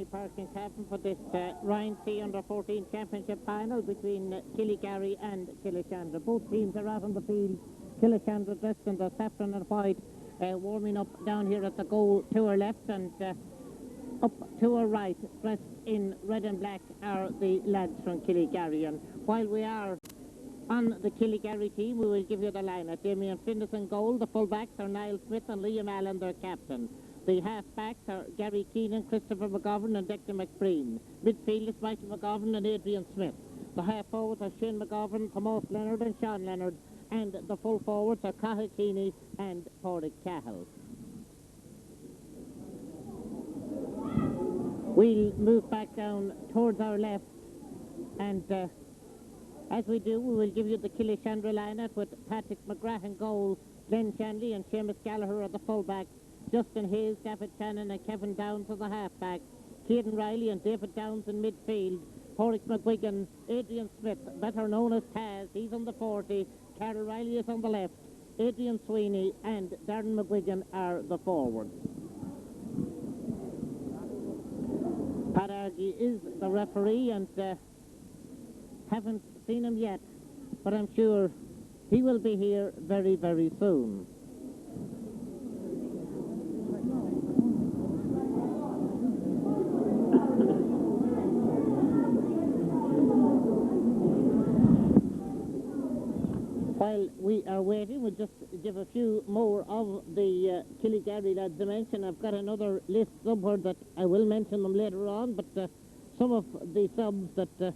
Duffy Park in Cavan for this Ryan C Under-14 Championship final between Killygarry and Killashandra. Both teams are out on the field. Killashandra dressed in the saffron and white, warming up down here at the goal to our left, and up to our right, dressed in red and black, are the lads from Killygarry. And while we are on the Killygarry team, we will give you the lineup. Damien Finnis in goal. The full-backs are Niall Smith and Liam Allen, their captain. The half-backs are Gary Keenan, Christopher McGovern and Declan McBreen. Midfield is Michael McGovern and Adrian Smith. The half-forwards are Shane McGovern, Tomas Leonard and Sean Leonard. And the full forwards are Cahill Keeney and Pádraig Cahill. We'll move back down towards our left, and as we do, we will give you the Killashandra lineup with Patrick McGrath in goal, Glenn Shanley and Seamus Gallagher are the full-backs, Justin Hayes, David Shannon and Kevin Downs are the half-backs, Caden Riley and David Downs in midfield, Pádraig McGuigan, Adrian Smith, better known as Taz, he's on the 40, Carol Riley is on the left, Adrian Sweeney and Darren McGuigan are the forwards. Pat Argy is the referee, and haven't seen him yet, but I'm sure he will be here very, very soon. While we are waiting, we'll just give a few more of the Killygarry lads to mention. I've got another list somewhere that I will mention them later on, but some of the subs that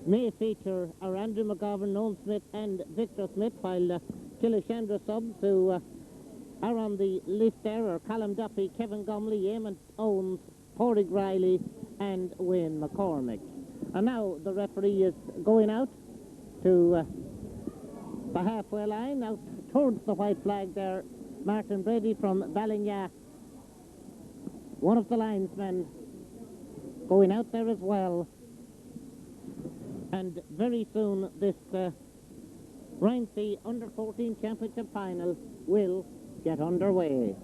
may feature are Andrew McGovern, Noel Smith and Victor Smith, while Killashandra subs who are on the list there are Callum Duffy, Kevin Gumley, Eamon Owens, Pádraig Riley and Wayne McCormick. And now the referee is going out to the halfway line, out towards the white flag there. Martin Brady from Ballinya, one of the linesmen, going out there as well. And very soon this Ryan C Under-14 Championship final will get underway.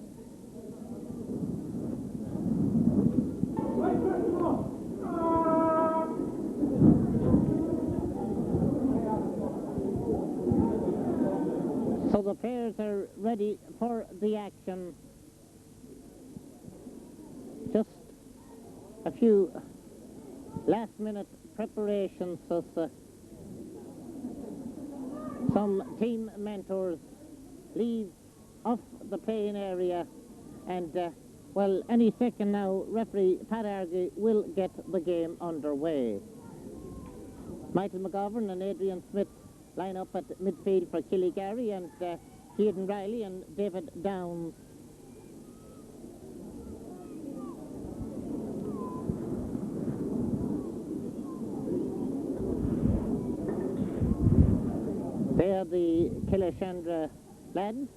So the players are ready for the action. Just a few last-minute preparations of some team mentors leave off the playing area, and well, any second now referee Pat Argy will get the game underway. Michael McGovern and Adrian Smith line up at midfield for Killygarry, and Caden Riley and David Downs. They are the Killashandra lads.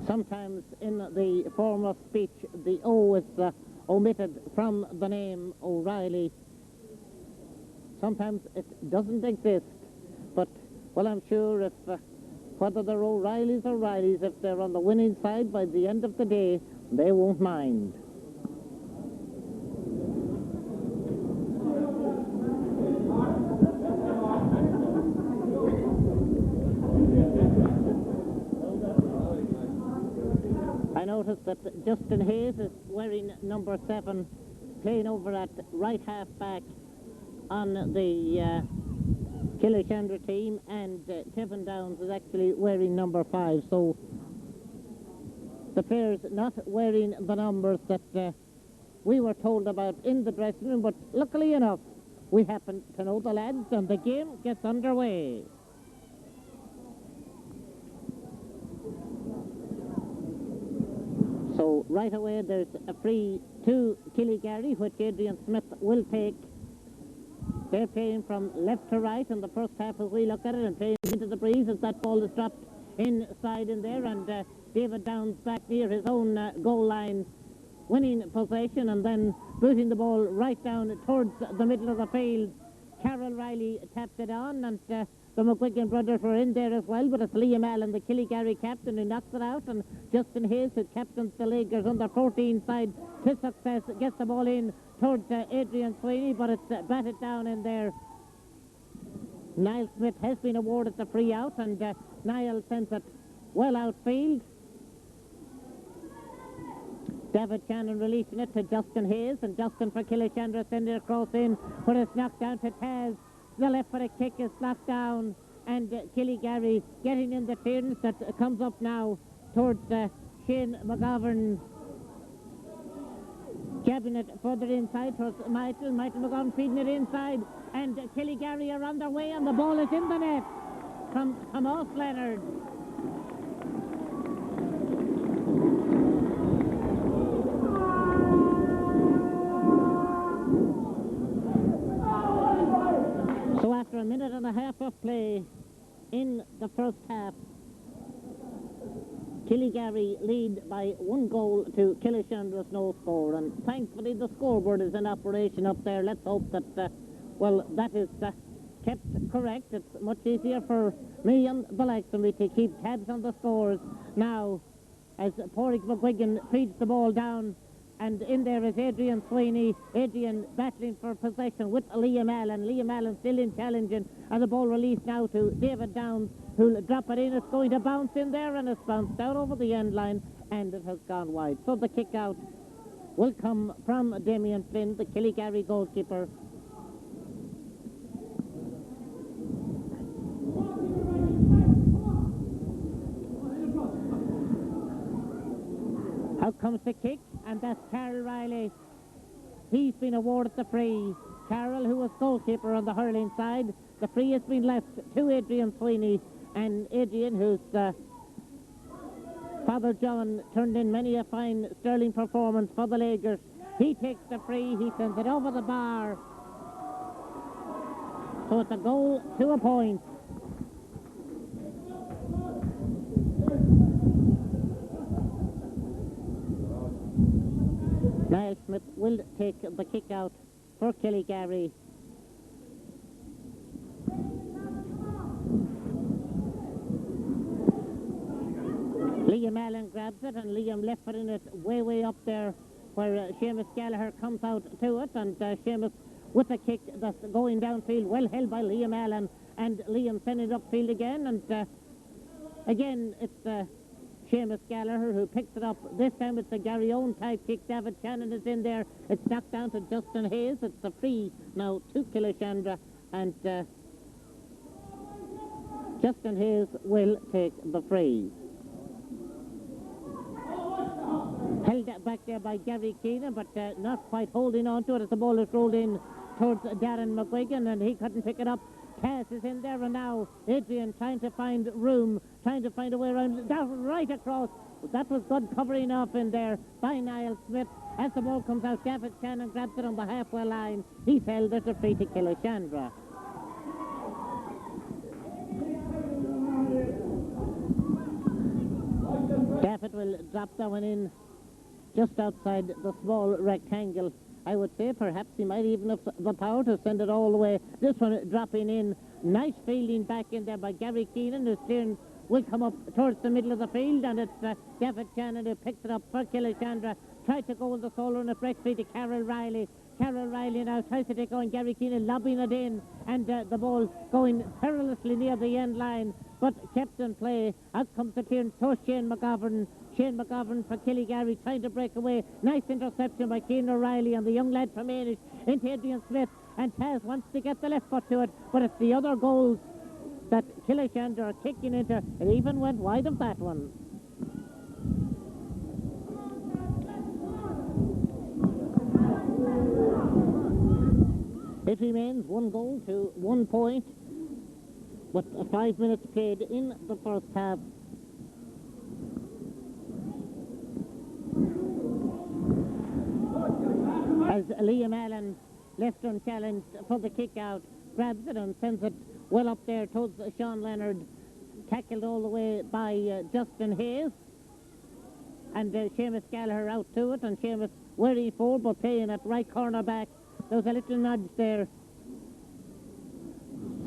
Sometimes in the form of speech the O is omitted from the name O'Reilly. Sometimes it doesn't exist, but, well, I'm sure if whether they're O'Reillys or Rileys, if they're on the winning side by the end of the day, they won't mind. I noticed that Justin Hayes is wearing number 7, playing over at right half back on the Killashandra team, and Kevin Downs is actually wearing number 5. So the players not wearing the numbers that we were told about in the dressing room, but luckily enough we happen to know the lads, and the game gets underway. So right away there's a free to Killygarry, which Adrian Smith will take. They're playing from left to right in the first half as we look at it, and playing into the breeze as that ball is dropped inside in there, and David Downs back near his own goal line, winning possession and then booting the ball right down towards the middle of the field. Carol Riley tapped it on, and the The McGuigan brothers were in there as well, but it's Liam Allen, the Killygarry captain, who knocks it out, and Justin Hayes, who captains the Lakers under 14 side to success, gets the ball in towards Adrian Sweeney, but it's batted down in there. Niall Smith has been awarded the free out, and Niall sends it well outfield. David Shannon releasing it to Justin Hayes, and Justin for Killashandra sending it across in, but it's knocked down to Taz. The left footed kick is knocked down, and Killygarry getting in the clearance that comes up now towards Shane McGovern. Jabbing it further inside towards Michael McGovern feeding it inside, and Killygarry are on their way, and the ball is in the net from off Leonard. So after a minute and a half of play in the first half, Killygarry lead by 1 goal to Killashandra's no score, and thankfully the scoreboard is in operation up there. Let's hope that, well, that is kept correct. It's much easier for me and the likes of me to keep tabs on the scores now, as Porrick McGuigan feeds the ball down, and in there is Adrian Sweeney. Adrian battling for possession with Liam Allen. Liam Allen still in challenging, and the ball released now to David Downs, who'll drop it in. It's going to bounce in there, and it's bounced out over the end line, and it has gone wide. So the kick out will come from Damien Flynn, the Killygarry goalkeeper. Out comes the kick, and that's Carol Riley. He's been awarded the free. Carol, who was goalkeeper on the hurling side, the free has been left to Adrian Sweeney, and Adrian, whose Father John turned in many a fine sterling performance for the Lakers. He takes the free, he sends it over the bar. So it's a goal to a point. Niall Smith will take the kick out for Killygarry. Liam Allen grabs it, and Liam left footing it way up there where Seamus Gallagher comes out to it, and Seamus with a kick that's going downfield, well held by Liam Allen, and Liam sending it upfield again, and again it's Seamus Gallagher who picks it up. This time it's a Gary Owen type kick. David Shannon is in there. It's knocked down to Justin Hayes. It's a free now to Killashandra, and Justin Hayes will take the free. Held back there by Gary Keenan, but not quite holding on to it as the ball is rolled in towards Darren McGuigan, and he couldn't pick it up. Cass is in there, and now Adrian trying to find room, trying to find a way around, down right across. That was good covering off in there by Niall Smith. As the ball comes out, David Shannon grabs it on the halfway line. He's held it a free to Killashandra. David will drop that one in just outside the small rectangle. I would say perhaps he might even have the power to send it all the way. This one dropping in. Nice fielding back in there by Gary Keenan, whose turn will come up towards the middle of the field, and it's David Shannon who picks it up for Killashandra. Tried to go in the solo, and it breaks free to Carol Riley. Carol Riley now tries to take on Gary Keenan, lobbing it in, and the ball going perilously near the end line, but kept in play. Out comes the clearance to Shane McGovern. Shane McGovern for Killygarry trying to break away. Nice interception by Cian O'Reilly, and the young lad from Amish into Adrian Smith, and Taz wants to get the left foot to it, but it's the other goals that Killashandra are kicking into. It even went wide of that one. It remains 1 goal to 1 point, with 5 minutes played in the first half. As Liam Allen, left unchallenged for the kick out, grabs it and sends it well up there towards Sean Leonard, tackled all the way by Justin Hayes, and Seamus Gallagher out to it, and Seamus wary forward but playing at right corner back. There was a little nudge there,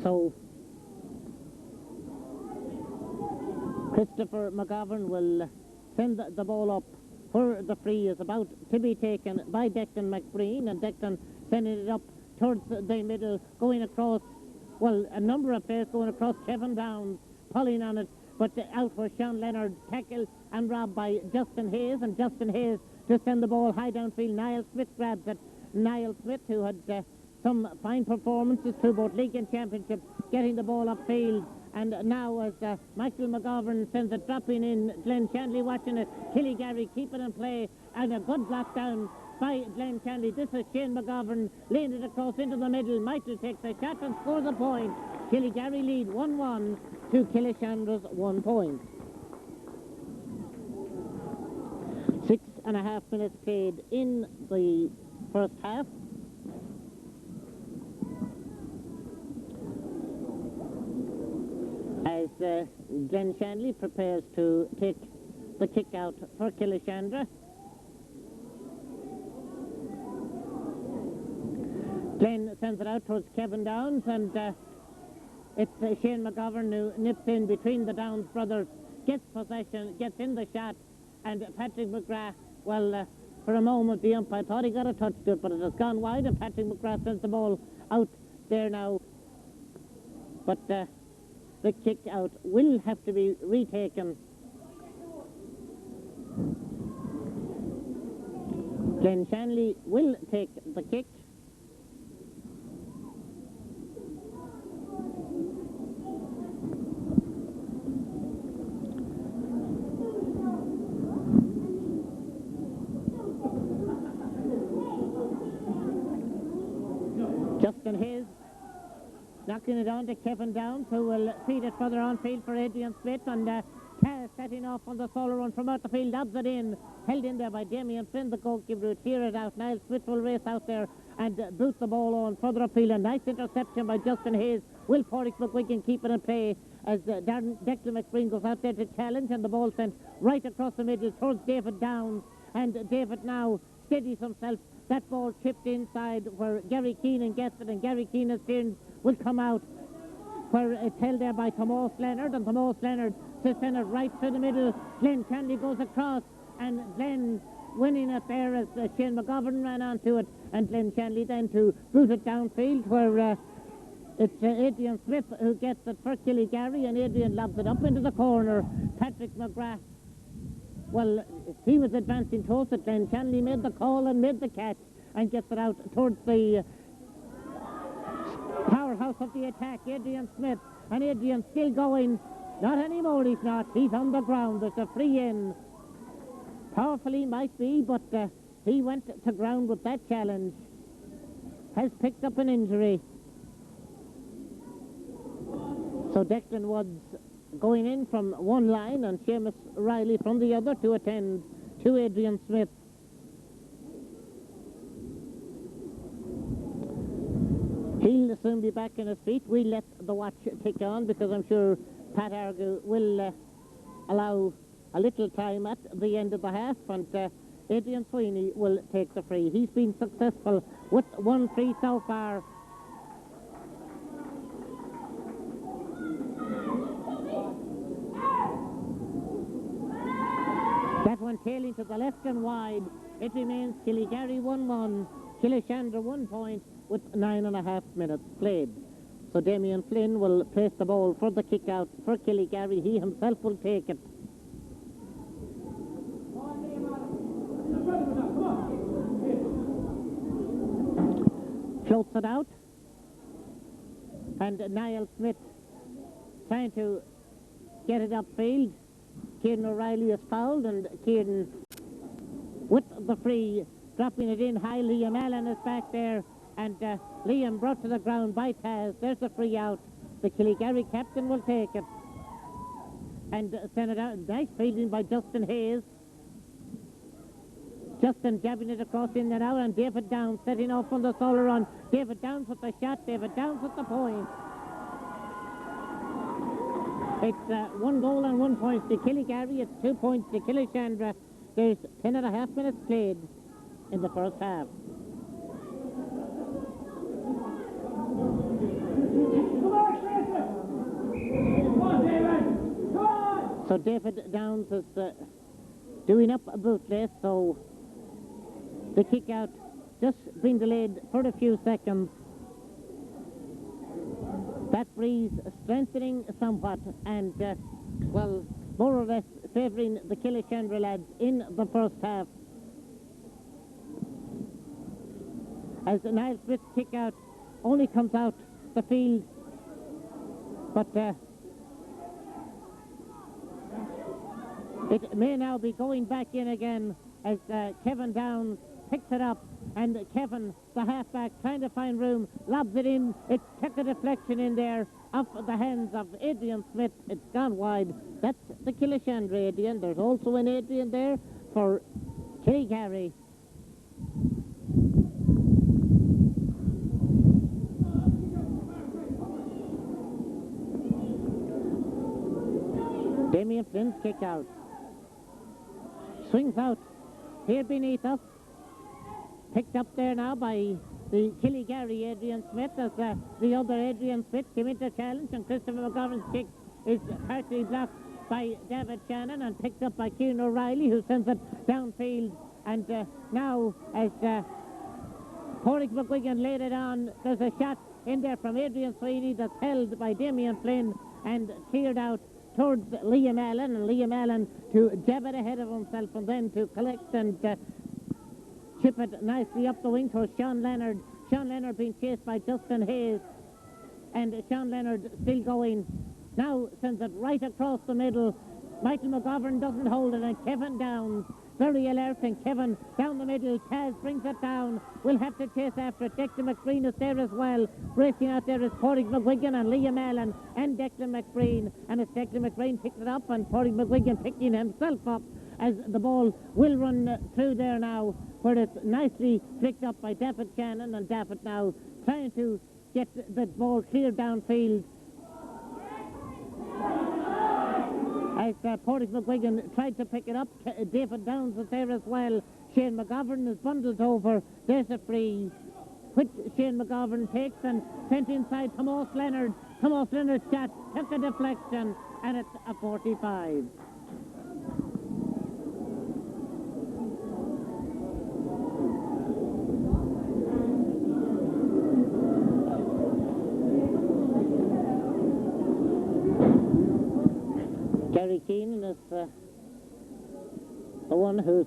so Christopher McGovern will send the ball up where the free is about to be taken by Declan McBreen, and Declan sending it up towards the middle, going across, well, a number of players going across. Kevin Downs pulling on it, but out was Sean Leonard, tackled and robbed by Justin Hayes, and Justin Hayes to send the ball high downfield. Niall Smith grabs it. Niall Smith, who had some fine performances through both league and championship, getting the ball upfield. And now as Michael McGovern sends it dropping in, Glenn Shanley watching it, Killygarry keeping in play, and a good block down by Glenn Shanley. This is Shane McGovern laying it across into the middle. Michael takes a shot and scores a point. Killygarry lead 1-1 to Killashandra's 1 point. 6.5 minutes played in the first half. As Glenn Shanley prepares to take the kick out for Killashandra. Glenn sends it out towards Kevin Downs, and it's Shane McGovern who nips in between the Downs brothers, gets possession, gets in the shot, and Patrick McGrath, well, for a moment the umpire thought he got a touch to it, but it has gone wide, and Patrick McGrath sends the ball out there now. But the kick out will have to be retaken. Glenn Shanley will take the kick. Justin Hayes knocking it on to Kevin Downs, who will feed it further on field for Adrian Smith, and Taz setting off on the solo run from out the field, lobs it in, held in there by Damien Flynn, the goalkeeper, who tear it out. Niall Smith will race out there and boot the ball on further upfield. A nice interception by Justin Hayes. Will Porrick McGuigan keep it in play as Declan McBreen goes out there to challenge, and the ball sent right across the middle towards David Downs, and David now steadies himself. That ball chipped inside where Gary Keenan gets it, and Gary Keenan's turn will come out where it's held there by Tomas Leonard, and Tomas Leonard to send it right through the middle. Glenn Shanley goes across, and Glenn winning it there as Shane McGovern ran onto it, and Glenn Shanley then to boot it downfield where it's Adrian Smith who gets it for Killygarry, and Adrian lobs it up into the corner. Patrick McGrath, well, he was advancing towards it. Glenn Shanley made the call and made the catch and gets it out towards the powerhouse of the attack, Adrian Smith. And Adrian still going. Not anymore, he's not. He's on the ground. There's a free in. Powerful he might be, but he went to ground with that challenge. Has picked up an injury. So Declan Woods going in from one line, and Seamus Riley from the other to attend to Adrian Smith. He'll soon be back on his feet. We'll let the watch tick on, because I'm sure Pat Argo will allow a little time at the end of the half, and Adrian Sweeney will take the free. He's been successful with 1 free so far. That one tailing to the left and wide. It remains Killygarry 1-1, Killashandra 1 point with 9.5 minutes played. So Damien Flynn will place the ball for the kick out for Killygarry. He himself will take it. Floats it out, and Niall Smith trying to get it upfield. Kieran O'Reilly is fouled, and Kieran with the free, dropping it in high. Liam Allen is back there, and Liam brought to the ground by Taz. There's the free out. The Killygarry captain will take it and send it out. Nice fielding by Justin Hayes. Justin jabbing it across in and out, and David Downs setting off on the solo run. David Downs with the shot. David Downs with the point. It's 1 goal and 1 point to Killygarry. It's 2 points to Killashandra. There's 10.5 minutes played in the first half. Come on, David! Come on! So David Downs is doing up a bootlace, so the kick out just been delayed for a few seconds. That breeze strengthening somewhat and, well, more or less favouring the Killashandra lads in the first half. As Niall Smith's kick out only comes out the field, but it may now be going back in again as Kevin Downs picks it up, and Kevin, the halfback, trying to find room, lobs it in. It took a deflection in there off the hands of Adrian Smith. It's gone wide. That's the Killashandra Adrian. There's also an Adrian there for Killygarry. Damien Flynn's kick out. Swings out here beneath us. Picked up there now by the Killygarry Adrian Smith as the other Adrian Smith came into challenge, and Christopher McGovern's kick is partly blocked by David Shannon and picked up by Kieran O'Reilly, who sends it downfield. And now as Porrick McGuigan laid it on, there's a shot in there from Adrian Sweeney that's held by Damien Flynn and cleared out towards Liam Allen, and Liam Allen to jab it ahead of himself and then to collect and chip it nicely up the wing towards Sean Leonard. Sean Leonard being chased by Justin Hayes, and Sean Leonard still going. Now sends it right across the middle. Michael McGovern doesn't hold it, and Kevin Downs, very alert, and Kevin down the middle. Taz brings it down. We'll have to chase after it. Declan McBreen is there as well. Racing out there is Porrick McGuigan and Liam Allen and Declan McBreen. And as Declan McBreen picks it up and Porrick McGuigan picking himself up as the ball will run through there now, where it's nicely flicked up by David Shannon, and David now trying to get the ball cleared downfield. As Porrick McGuigan tried to pick it up, David Downs is there as well. Shane McGovern is bundled over. There's a free, which Shane McGovern takes and sent inside Thomas Leonard. Thomas Leonard's shot took a deflection, and it's a 45. Gary Keenan is the one who's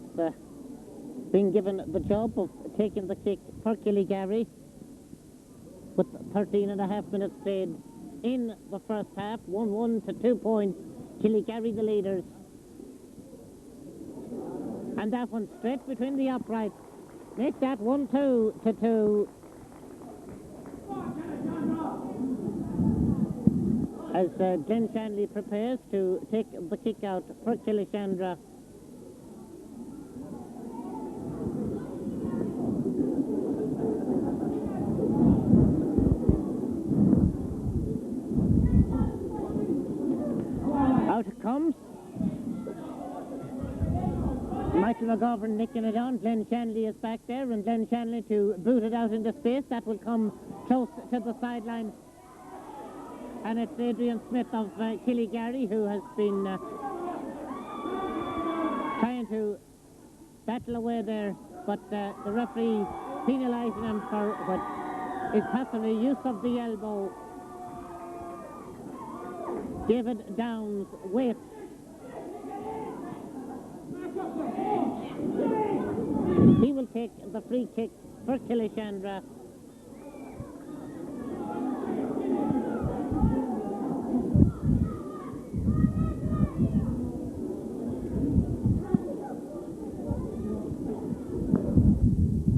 been given the job of taking the kick for Killygarry, with 13 and a half minutes played in the first half. 1-1 to 2 points. Killygarry the leaders. And that one straight between the uprights. Make that 1-2 to 2. As Glenn Shanley prepares to take the kick out for Killashandra. Out it comes. Michael McGovern nicking it on. Glenn Shanley is back there, and Glenn Shanley to boot it out into space. That will come close to the sideline. And it's Adrian Smith of Killygarry who has been trying to battle away there, but the referee penalising him for what is possibly use of the elbow. David Downs waits. He will take the free kick for Killashandra.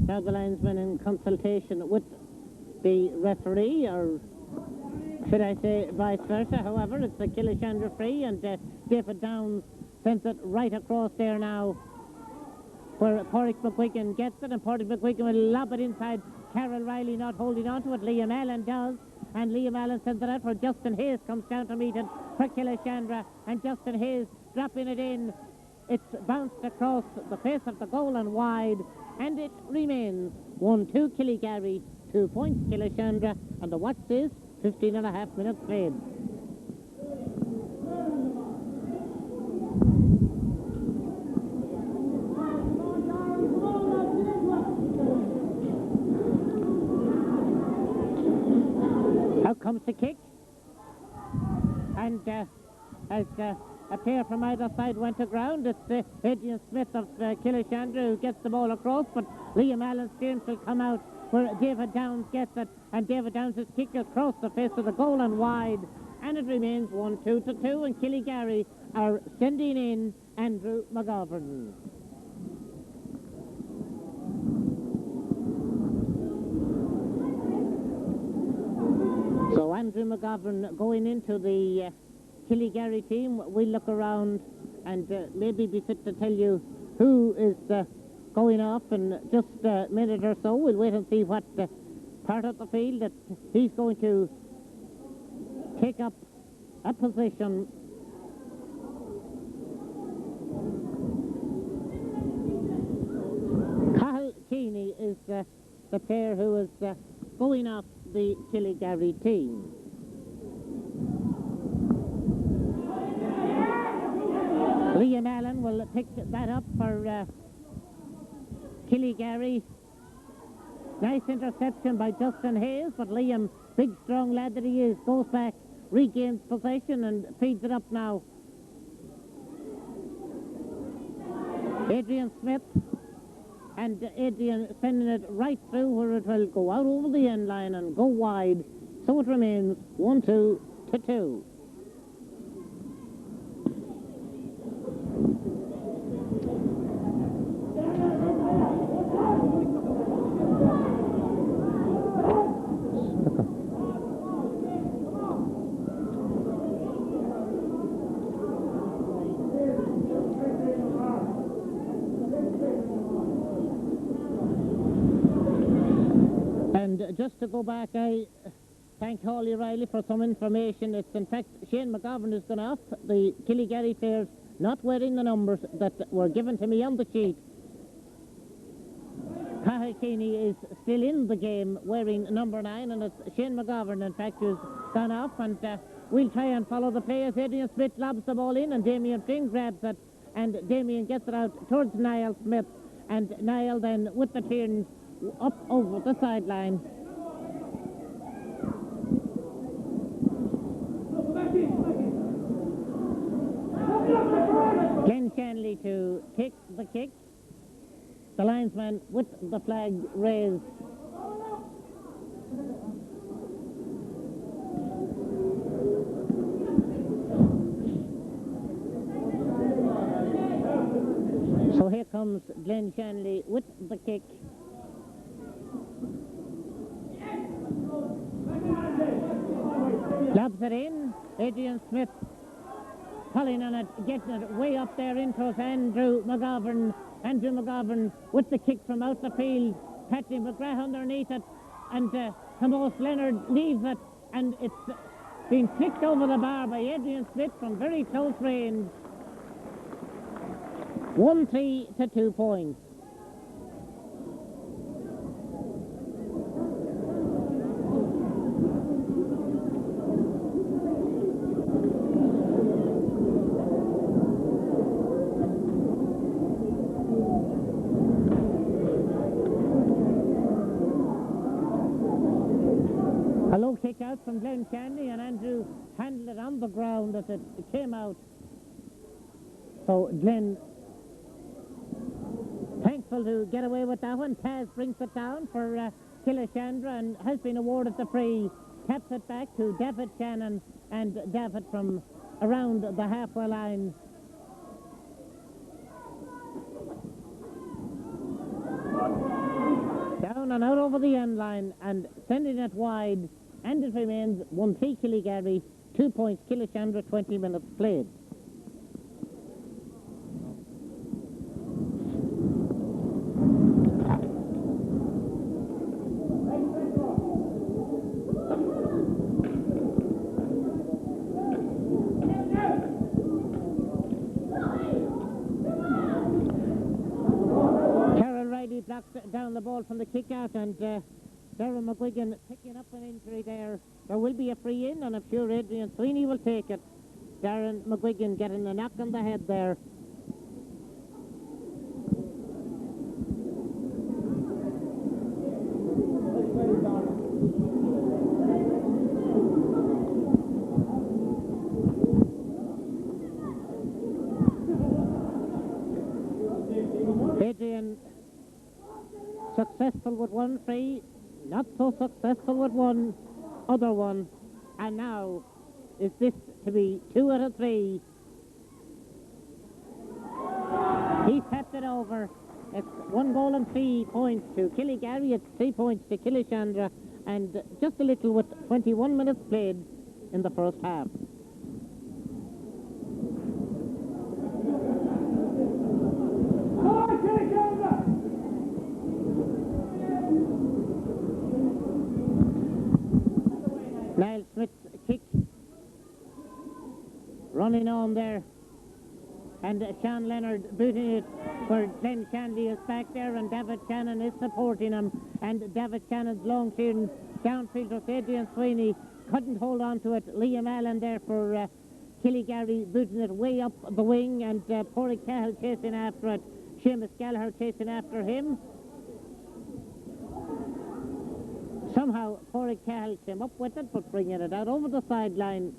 Now the linesman in consultation with the referee, or should I say vice versa. However, it's the Killashandra free, and David Downs sends it right across there now, where Porrick McGuigan gets it, and Porrick McGuigan will lob it inside. Carol Riley not holding on to it. Liam Allen does, and Liam Allen sends it out for Justin Hayes, comes down to meet it for Killashandra, and Justin Hayes dropping it in. It's bounced across the face of the goal and wide, and it remains 1-2 Killygarry, 2 points Killashandra, and the watch says 15 and a half minutes played. and as a pair from either side went to ground, it's Adrian Smith of Killashandra who gets the ball across, but Liam Allen's James will come out where David Downs gets it, and David Downs is kicked across the face of the goal and wide, and it remains 1-2 to 2, and Killygarry are sending in Andrew McGovern. So Andrew McGovern going into the Killygarry team. We'll look around and maybe be fit to tell you who is going off in just a minute or so. We'll wait and see what part of the field that he's going to take up a position. Cathal Keeney is the player who is going off the Killygarry team. Liam Allen will pick that up for Killygarry. Nice interception by Justin Hayes, but Liam, big strong lad that he is, goes back, regains possession and feeds it up now. Adrian Smith, and Adrian sending it right through where it will go out over the end line and go wide. So it remains 1-2 to 2. Just to go back, I thank Hawley Riley for some information. It's in fact Shane McGovern has gone off. The Killygarry players not wearing the numbers that were given to me on the sheet. Cathal Keeney is still in the game wearing number 9, and it's Shane McGovern in fact who's gone off, and we'll try and follow the play as Adrian Smith lobs the ball in and Damien Flynn grabs it, and Damien gets it out towards Niall Smith, and Niall then with the turns up over the sideline. Glenn Shanley to take the kick. The linesman with the flag raised. So here comes Glenn Shanley with the kick. Lobs it in. Adrian Smith pulling on it, getting it way up there into Andrew McGovern. Andrew McGovern with the kick from out the field. Patrick McGrath underneath it, and Tomas Leonard leaves it, and it's been flicked over the bar by Adrian Smith from very close range. 1-3 to 2 points. A low kick out from Glenn Shanley, and Andrew handled it on the ground as it came out. So Glenn thankful to get away with that one. Taz brings it down for Killashandra and has been awarded the free. Taps it back to David Shannon, and David from around the halfway line. Down and out over the end line and sending it wide, and it remains 1-3 Killygarry, 2 points Killashandra, 20 minutes played. Blocks down the ball from the kick out, and Darren McGuigan picking up an injury there. There will be a free in, and I'm sure Adrian Sweeney will take it. Darren McGuigan getting a knock on the head there. Adrian successful with one free, not so successful with one other one. And now, is this to be 2 out of 3? He tapped it over. It's 1 goal and 3 points to Killygarry. It's 3 points to Killashandra. And just a little with 21 minutes played in the first half. Niall Smith's kick running on there, and Sean Leonard booting it where Glenn Shanley is back there, and David Shannon is supporting him, and David Shannon's long shooting downfield with Adrian Sweeney couldn't hold on to it. Liam Allen there for Killygarry booting it way up the wing, and Porrick Cahill chasing after it, Seamus Gallagher chasing after him. Somehow Porrick Cahill came up with it, but bringing it out over the sideline.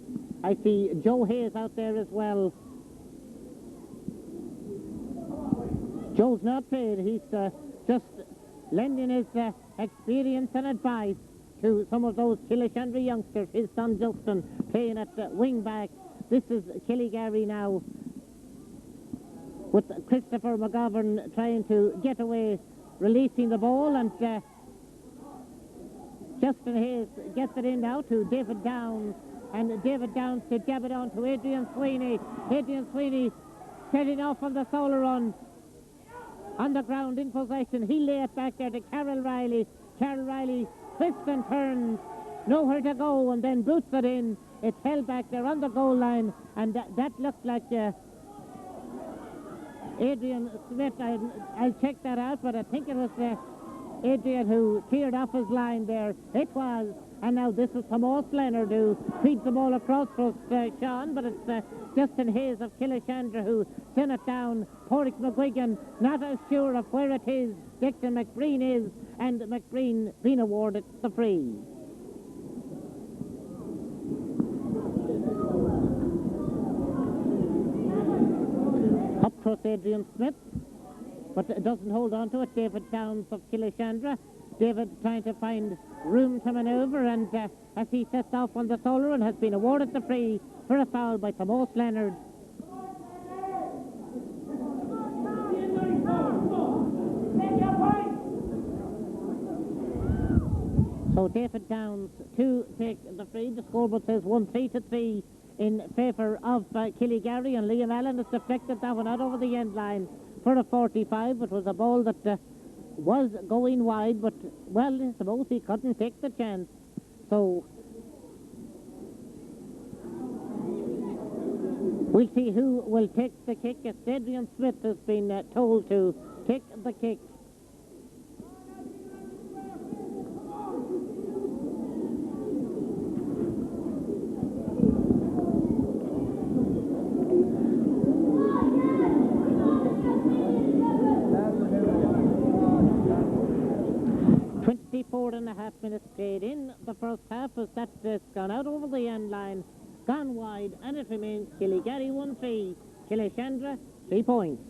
I see Joe Hayes out there as well. Joe's not paid. He's just lending his experience and advice to some of those Killashandra youngsters. His son Justin playing at wing back. This is Killygarry now, with Christopher McGovern trying to get away, releasing the ball, and Justin Hayes gets it in now to David Downs, and David Downs to jab it on to Adrian Sweeney. Adrian Sweeney setting off on the solo run. On the ground in possession, he lay it back there to Carol Riley. Carol Riley twists and turns, nowhere to go, and then boots it in. It's held back there on the goal line, and that looked like Adrian Smith. I'll check that out, but I think it was Adrian who cleared off his line there. It was. And now this is Tomas Leonard who feeds the ball across for Sean, but it's Justin Hayes of Killashandra who sent it down. Porrick McGuigan not as sure of where it is. Dixon McBreen is, and McBreen being awarded the free. Up across Adrian Smith, but it doesn't hold on to it. David Downs of Killashandra. David trying to find room to manoeuvre, and as he sets off on the solo and has been awarded the free for a foul by Tomas Leonard. So David Downs to take the free. The scoreboard says 1-3 in favour of Killygarry, and Liam Allen has deflected that one out over the end line for a 45. It was a ball that was going wide, but, well, I suppose he couldn't take the chance. So we'll see who will take the kick. Adrian Smith has been told to take the kick. And a half minutes played in the first half, as that has gone out over the end line, gone wide, and it remains Killygarry 1-3, Killashandra 3 points.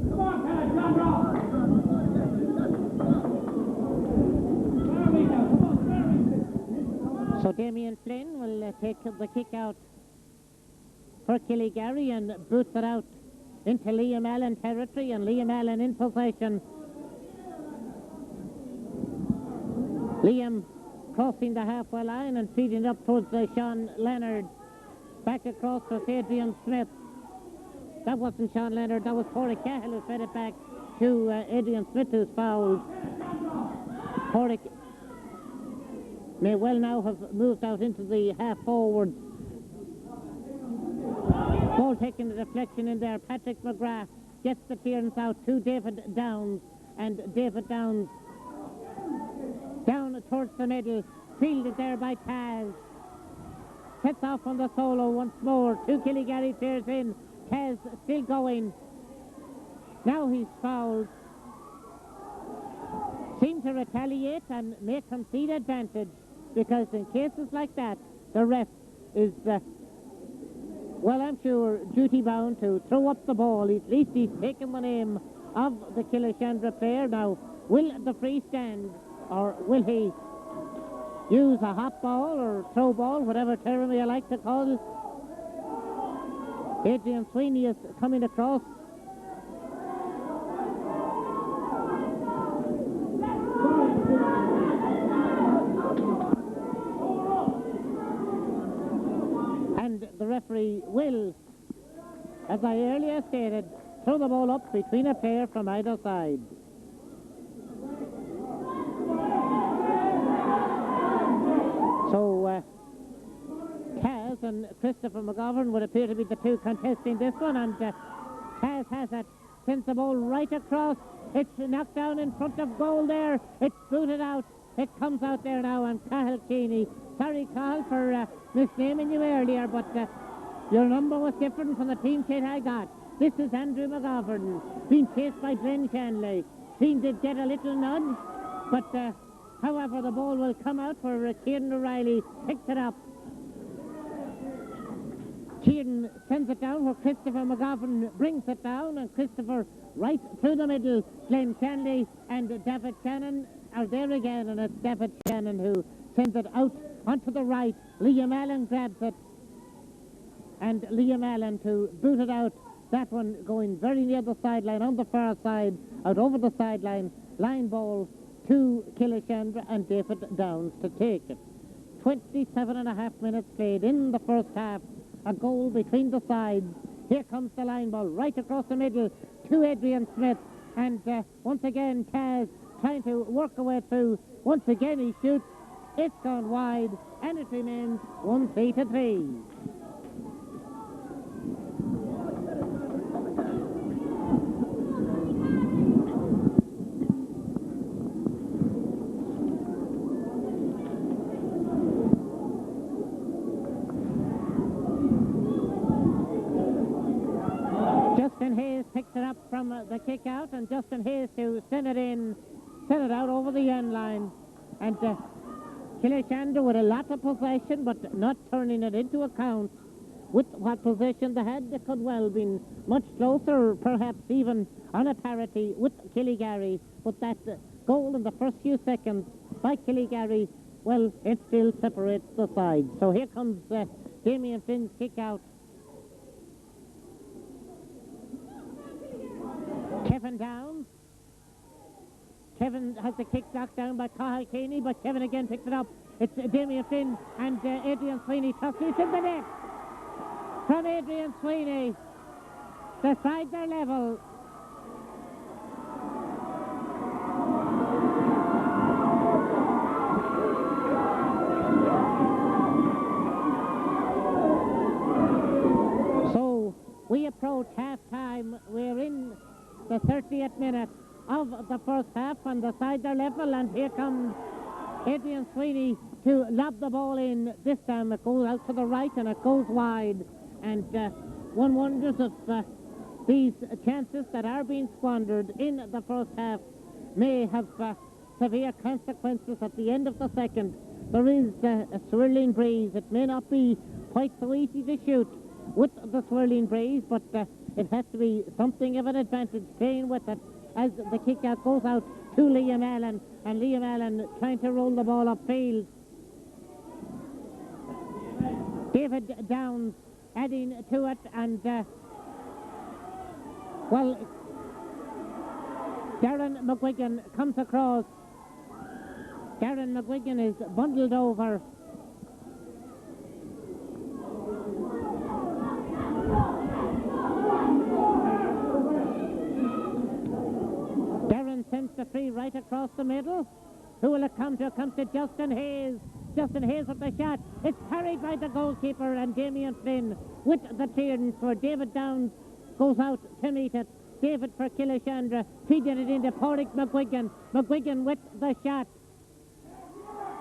Come on, Killashandra! So Damien Flynn will take the kick out for Killygarry and boots it out into Liam Allen territory, and Liam Allen in possession. Liam crossing the halfway line and feeding up towards Sean Leonard. Back across to Adrian Smith. That wasn't Sean Leonard, that was Porrick Cahill who fed it back to Adrian Smith, who's fouled. Porrick may well now have moved out into the half forward. Ball taking the deflection in there. Patrick McGrath gets the clearance out to David Downs, and David Downs down towards the middle, fielded there by Taz. Sets off on the solo once more. 2 Killygarry players in. Taz still going. Now he's fouled. Seemed to retaliate and may concede advantage, because in cases like that, the ref is well, I'm sure, duty-bound to throw up the ball. At least he's taken the name of the Killashandra player. Now, will the free stand, or will he use a hot ball or throw ball, whatever term you like to call it? Adrian Sweeney is coming across. And the referee will, as I earlier stated, throw the ball up between a player from either side. So, Kaz and Christopher McGovern would appear to be the two contesting this one, and Kaz has it, sends the ball right across. It's knocked down in front of goal there. It's booted out. It comes out there now, and Cahill Keeney. Sorry, Cahill, for misnaming you earlier, but your number was different from the team sheet I got. This is Andrew McGovern, being chased by Glenn Shanley. Team did get a little nudge, but however, the ball will come out for Kieran O'Reilly, picks it up. Kieran sends it down where Christopher McGovern brings it down, and Christopher right through the middle. Glenn Shanley and David Shannon are there again, and it's David Shannon who sends it out onto the right. Liam Allen grabs it, and Liam Allen to boot it out. That one going very near the sideline, on the far side, out over the sideline. Line ball to Killashandra, and David Downs to take it. 27.5 minutes played in the first half. A goal between the sides. Here comes the line ball right across the middle to Adrian Smith, and once again Kaz trying to work away through. Once again he shoots. It's gone wide, and it remains 1-3. Justin Hayes picks it up from the kick out, and Justin Hayes to send it out over the end line. And Killashandra with a lot of possession, but not turning it into account. With what possession they had, they could well been much closer, perhaps even on a parity with Killygarry. But that goal in the first few seconds by Killygarry, well, it still separates the sides. So here comes Damien Finn's kick out. Kevin Downs. Kevin has the kick knocked down by Cahill Keeney, but Kevin again picks it up. It's Damien Finn and Adrian Sweeney. It's in the net from Adrian Sweeney. The sides are level. So we approach half-time. We're in the 30th minute of the first half, and the sides are level, and here comes Adrian Sweeney to lob the ball in. This time it goes out to the right and it goes wide, and one wonders if these chances that are being squandered in the first half may have severe consequences at the end of the second. There is a swirling breeze. It may not be quite so easy to shoot with the swirling breeze, but it has to be something of an advantage playing with it, as the kick out goes out to Liam Allen, and Liam Allen trying to roll the ball upfield. David Downs adding to it, and well, Darren McGuigan comes across. Darren McGuigan is bundled over. Sends the free right across the middle. Who will it come to? It comes to Justin Hayes. Justin Hayes with the shot. It's carried by the goalkeeper and Damien Flynn with the clearance, where David Downs goes out to meet it. David for Killashandra, feeding it into Porrick McGuigan. McGuigan with the shot.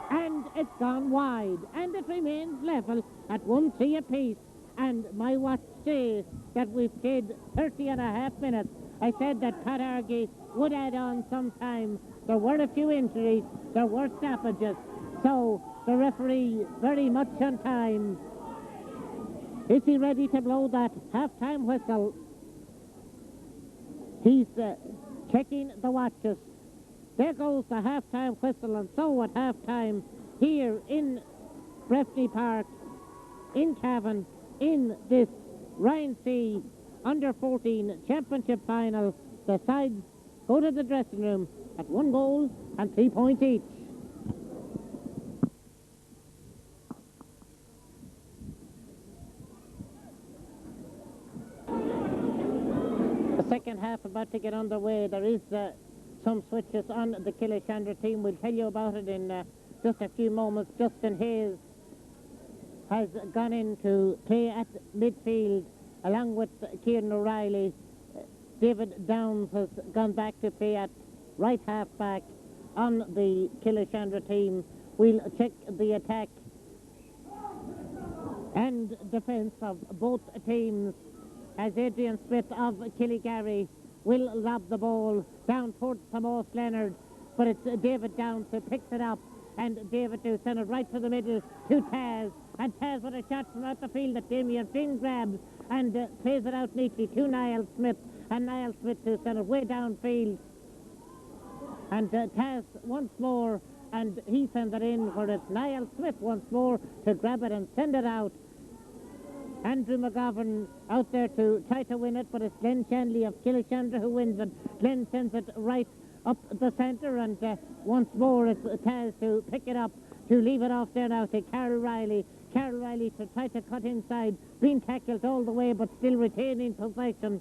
And it's gone wide. And it remains level at 1-3 apiece. And my watch says that we've played 30.5 minutes. I said that Pat Argy would add on sometime. There were a few injuries, there were stoppages, so the referee very much on time Is he ready to blow that half-time whistle? He's checking the watches. There goes the half-time whistle, and so at half-time here in Breffni Park, in Cavan, in this Ryan C Under-14 Championship Final, the sides go to the dressing room at 1 goal and 3 points each. The second half about to get underway. There is some switches on the Killashandra team. We'll tell you about it in just a few moments. Justin Hayes has gone in to play at midfield along with Kieran O'Reilly. David Downs has gone back to play at right half back on the Killashandra team. We'll check the attack and defence of both teams as Adrian Smith of Killygarry will lob the ball down towards Tomas Leonard, but it's David Downs who picks it up, and David to send it right to the middle to Taz, and Taz with a shot from out the field that Damien Finn grabs and plays it out neatly to Niall Smith, and Niall Smith to send it way downfield, and Taz once more, and he sends it in for it. Niall Smith once more to grab it and send it out. Andrew McGovern out there to try to win it, but it's Glenn Shanley of Killashandra who wins it. Glenn sends it right up the centre, and once more it's Taz to pick it up, to leave it off there now to Carol Riley. Carol Riley to try to cut inside, being tackled all the way but still retaining possession.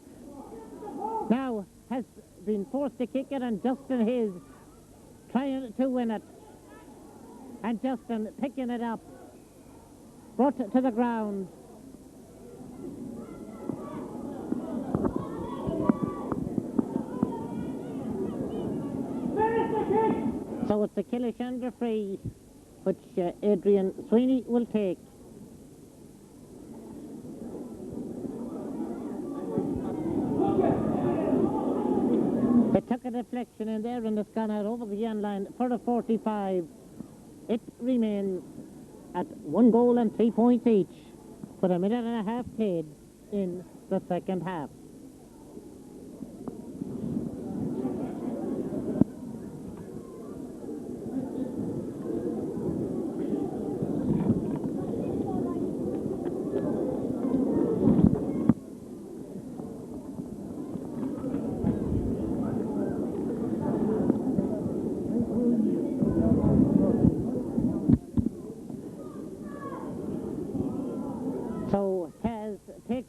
Now has been forced to kick it, and Justin Hayes trying to win it. And Justin picking it up, brought it to the ground. So it's a Killashandra free, which Adrian Sweeney will take. They took a deflection in there and it's gone out over the end line for a 45. It remains at 1 goal and 3 points each, with a minute and a half played in the second half. So Taz takes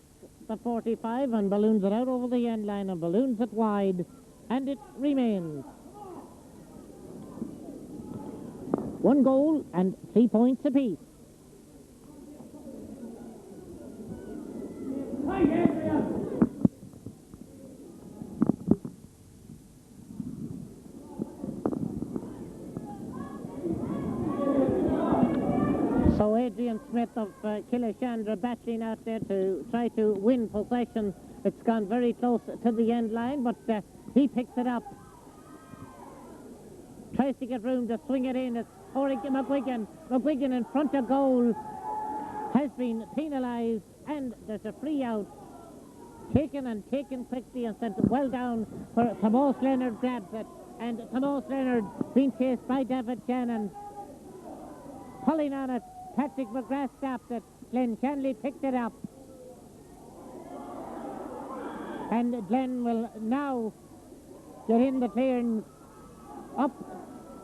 the 45 and balloons it out over the end line and balloons it wide, and it remains 1 goal and 3 points apiece. So Adrian Smith of Killashandra battling out there to try to win possession. It's gone very close to the end line, but he picks it up. Tries to get room to swing it in. It's Oric McGuigan. McGuigan in front of goal has been penalised, and there's a free out. Taken quickly and sent well down for Tomas Leonard grabs it, and Tomas Leonard being chased by David Shannon. Pulling on it, Patrick McGrath stopped it. Glenn Shanley picked it up. And Glenn will now get in the clearance up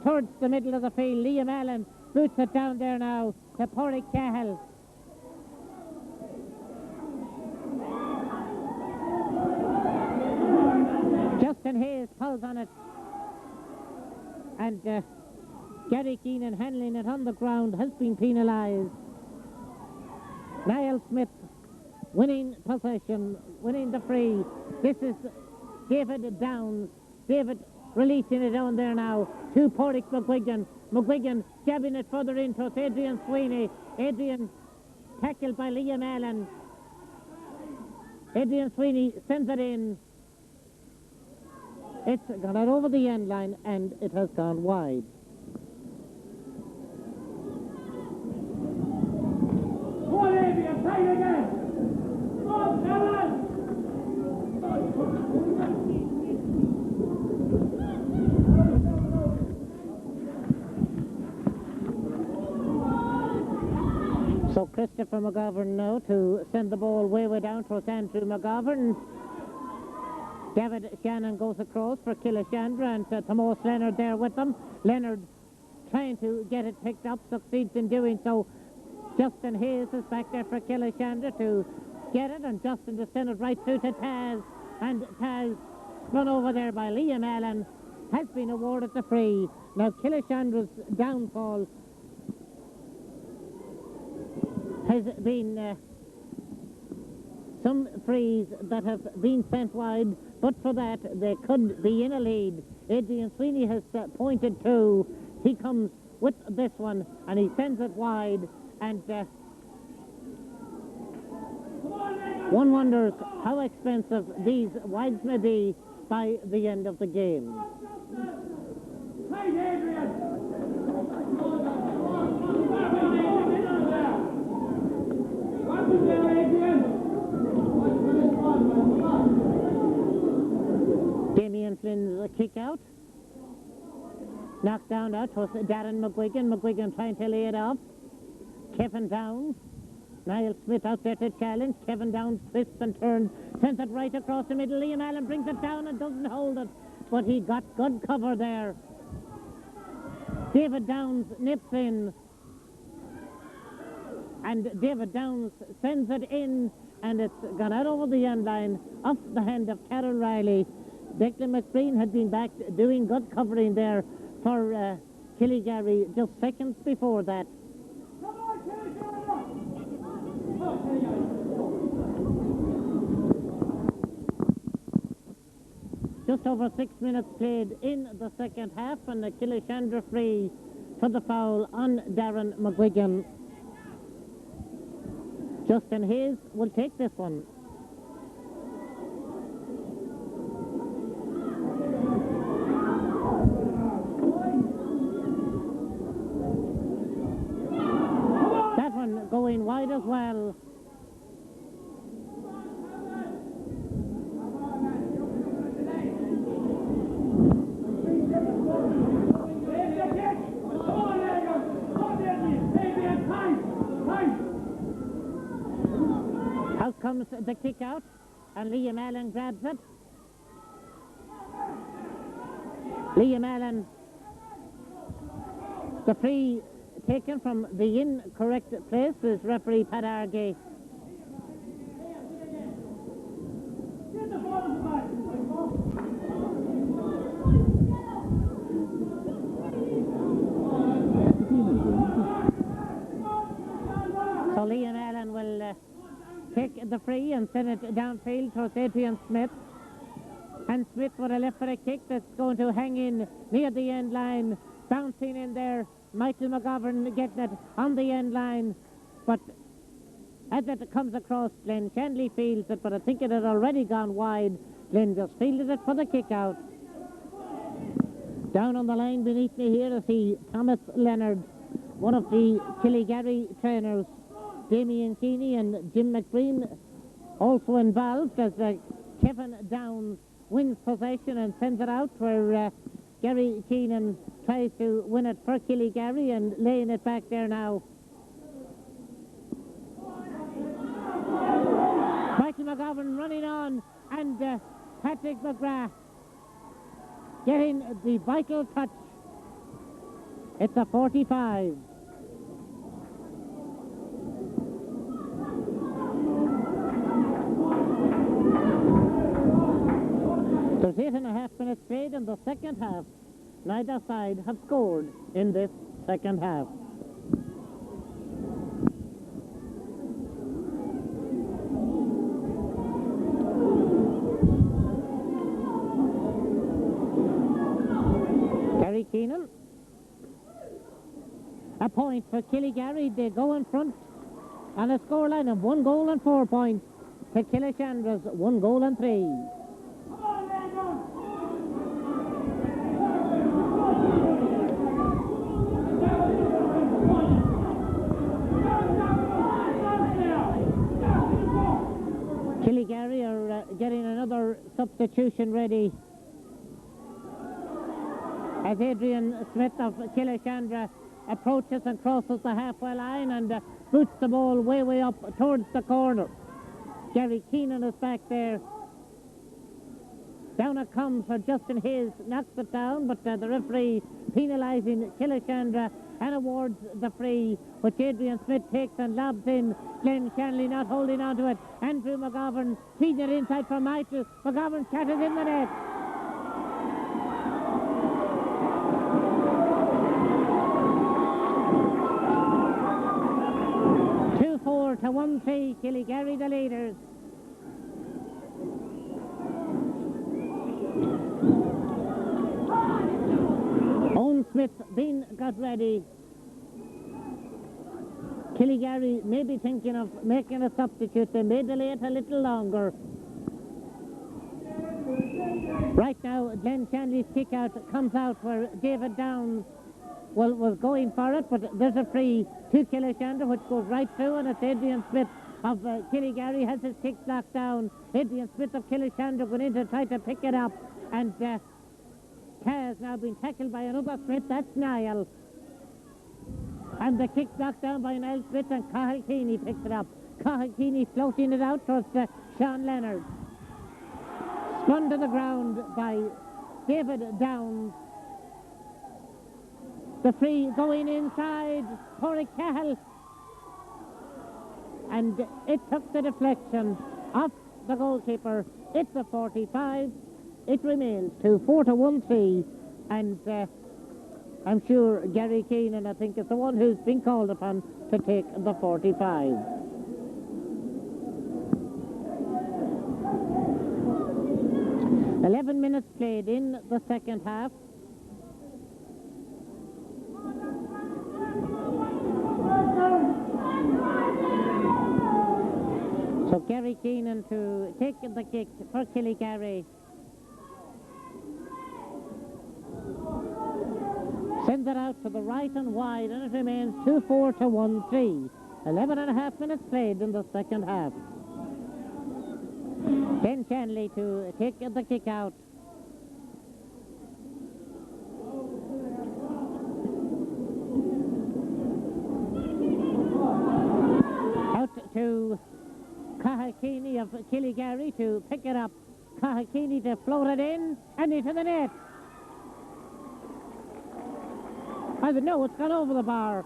towards the middle of the field. Liam Allen boots it down there now to Porrick Cahill. Justin Hayes pulls on it. And Gary Keenan handling it on the ground has been penalised. Niall Smith winning possession, winning the free. This is David Downs. David releasing it down there now to Porrick McGuigan. McGuigan jabbing it further into it. Adrian Sweeney. Adrian tackled by Liam Allen. Adrian Sweeney sends it in. It's gone out over the end line and it has gone wide. Tight again. So Christopher McGovern now to send the ball way down towards Andrew McGovern. David Shannon goes across for Killashandra, and Tomas Leonard there with them. Leonard trying to get it picked up, succeeds in doing so. Justin Hayes is back there for Killashandra to get it, and Justin to send it right through to Taz. And Taz, run over there by Liam Allen, has been awarded the free. Now Killashandra's downfall has been some frees that have been sent wide, but for that they could be in a lead. Adrian Sweeney has pointed to. He comes with this one and he sends it wide, and one wonders how expensive these wides may be by the end of the game. Damien Flynn's kick out. Knocked down out was Darren McGuigan. McGuigan trying to lay it off. Kevin Downs. Niall Smith out there to challenge. Kevin Downs twists and turns. Sends it right across the middle. Liam Allen brings it down and doesn't hold it. But he got good cover there. David Downs nips in. And David Downs sends it in. And it's gone out over the end line off the hand of Carol Riley. Declan McBreen had been back doing good covering there for Killygarry just seconds before that. Just over 6 minutes played in the second half, and the Killashandra free for the foul on Darren McGuigan. Justin Hayes will take this one. That one going wide as well. Out comes the kick out, and Liam Allen grabs it. Liam Allen, the free taken from the incorrect place is referee Pat Argay. So Liam Allen will take the free and send it downfield towards Adrian Smith. And Smith with a left foot kick that's going to hang in near the end line. Bouncing in there. Michael McGovern getting it on the end line. But as it comes across, Glenn Shanley fields it, but I think it had already gone wide. Glenn just fielded it for the kick out. Down on the line beneath me here is Thomas Leonard, one of the Killygarry trainers. Damien Keeney and Jim McBreen also involved as Kevin Downs wins possession and sends it out where Gary Keenan tries to win it for Killygarry and laying it back there now. Michael McGovern running on, and Patrick McGrath getting the vital touch. It's a 45. There's 8.5 minutes played in the second half. Neither side have scored in this second half. Gary Keenan. A point for Killygarry. They go in front on a scoreline of 1 goal and 4 points to Killashandra's 1 goal and 3. Killygarry are getting another substitution ready as Adrian Smith of Killashandra approaches and crosses the halfway line and boots the ball way up towards the corner. Gary Keenan is back there. Down it comes for Justin Hayes, knocks it down, but the referee penalising Killashandra and awards the free, which Adrian Smith takes and lobs in. Glenn Shanley not holding on to it. Andrew McGovern feeding it inside for Michael. McGovern shatters in the net. To 1-3, Killygarry the leaders. Owen Smith being got ready. Killygarry may be thinking of making a substitute. They may delay it a little longer. Right now, Glenn Shanley's kick out comes out where David Downs was going for it, but there's a free to Killashandra which goes right through, and it's Adrian Smith of Killygarry has his kick knocked down. Adrian Smith of Killashandra going in to try to pick it up, and has now been tackled by another Smith. That's Niall, and the kick knocked down by Niall Smith, and Cathal Keeney picks it up. Cathal Keeney floating it out towards Sean Leonard, spun to the ground by David Downs. The free going inside, Corey Cahill, and it took the deflection off the goalkeeper. It's a 45. It remains 2-4 to 1-3, and I'm sure Gary Keenan, I think, is the one who's been called upon to take the 45. "11 minutes played in the second half. So Gary Keenan to take the kick for Killygarry. Sends it out to the right and wide, and it remains 2-4 to 1-3. 11.5 minutes played in the second half. Ken Shanley to take the kick out. Out to Cathal Keeney of Killygarry to pick it up. Cathal Keeney to float it in and into the net. I don't know, it's gone over the bar.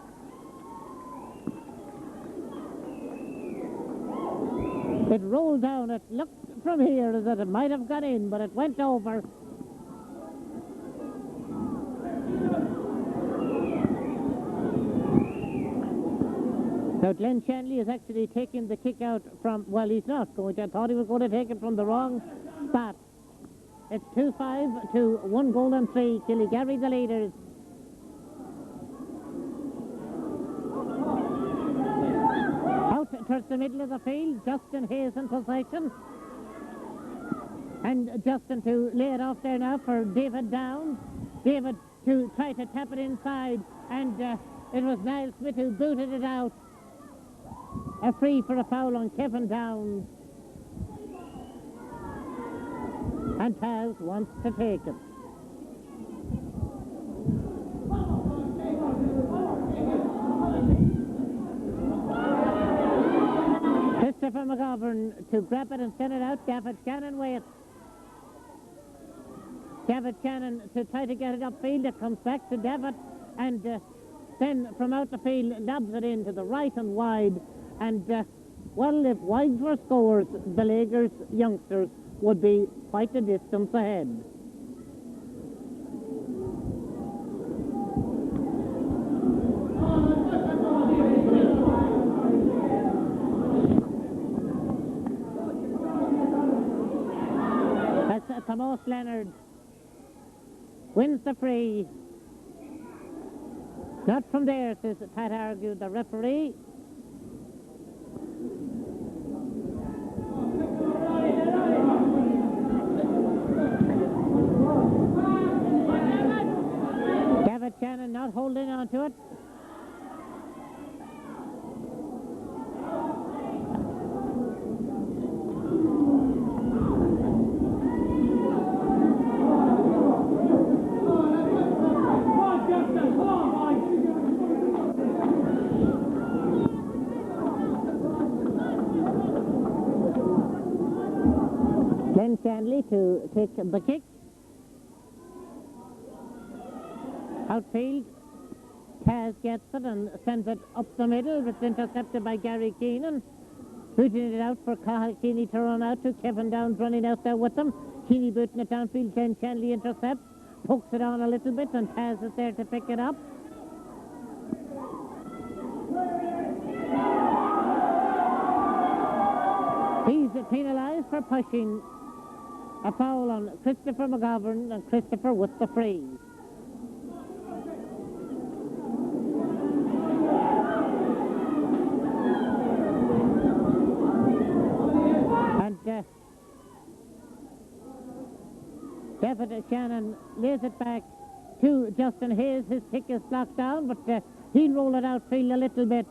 It rolled down. It looked from here as that it might have gone in, but it went over. Now Glenn Shanley is actually taking the kick out from, well, he's not going to. I thought he was going to take it from the wrong spot. It's 2-5 to 1 goal and 3. Killygarry the leaders. Out towards the middle of the field, Justin Hayes in possession. And Justin to lay it off there now for David Downs. David to try to tap it inside, and it was Niall Smith who booted it out. A free for a foul on Kevin Downs. And Taz wants to take it. Christopher McGovern to grab it and send it out. David Shannon waits. David Shannon to try to get it upfield. It comes back to David, and then from out the field lobs it into the right and wide. And well, if wides were scores, the Lakers youngsters would be quite a distance ahead. That's Tomas Leonard wins the free. Not from there, says Pat Argue, the referee. David Shannon not holding on to it. Glenn Shanley to take the kick. Outfield, Taz gets it and sends it up the middle. It's intercepted by Gary Keenan. Booting it out for Cathal Keeney to run out to. Kevin Downs running out there with them. Keeney booting it downfield. Glenn Shanley intercepts. Pokes it on a little bit and Taz is there to pick it up. He's penalised for pushing. A foul on Christopher McGovern, and Christopher with the free. And David Shannon lays it back to Justin Hayes. His kick is blocked down, but he'll roll it outfield a little bit.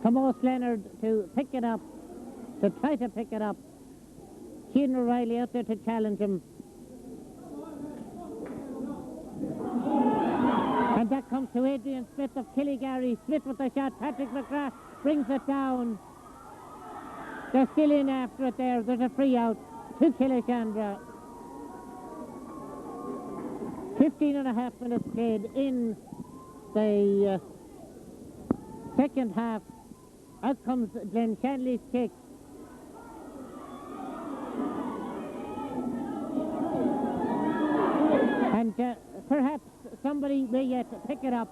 Tomas Leonard to pick it up, to try to pick it up. Kieran O'Reilly out there to challenge him. And that comes to Adrian Smith of Killygarry. Smith with the shot. Patrick McGrath brings it down. They're still in after it there. There's a free out to Killashandra. 15.5 minutes played in the second half. Out comes Glenn Shanley's kick. And perhaps somebody may yet pick it up.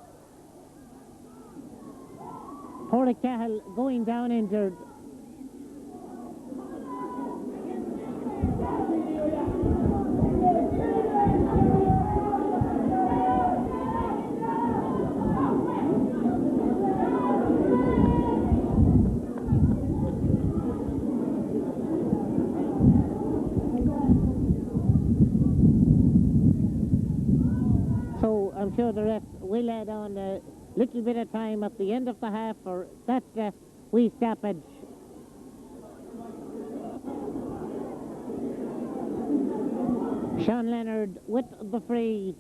Porrick Cahill going down injured. I'm sure the ref will add on a little bit of time at the end of the half for that wee stoppage. Sean Leonard with the free.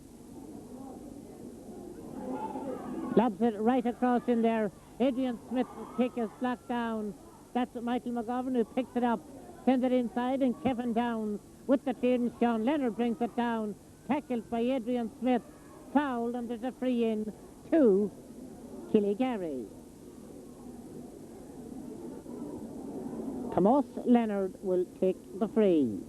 Lobs it right across in there. Adrian Smith's kick is blocked down. That's Michael McGovern who picks it up. Sends it inside, and Kevin Downs with the clearance. Sean Leonard brings it down. Tackled by Adrian Smith. Fouled, and there's a free in to Killygarry. Tomas Leonard will take the free.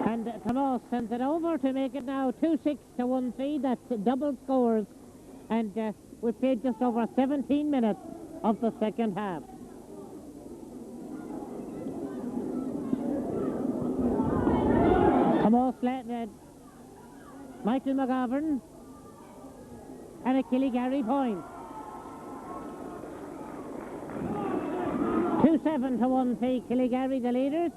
And Tomas sends it over to make it now 2-6 to 1-3. That's double scores. And we've played just over 17 minutes of the second half. Tomas Leonard, Michael McGovern, and a Killygarry point. 2-7 to 1-3, Killygarry the leaders.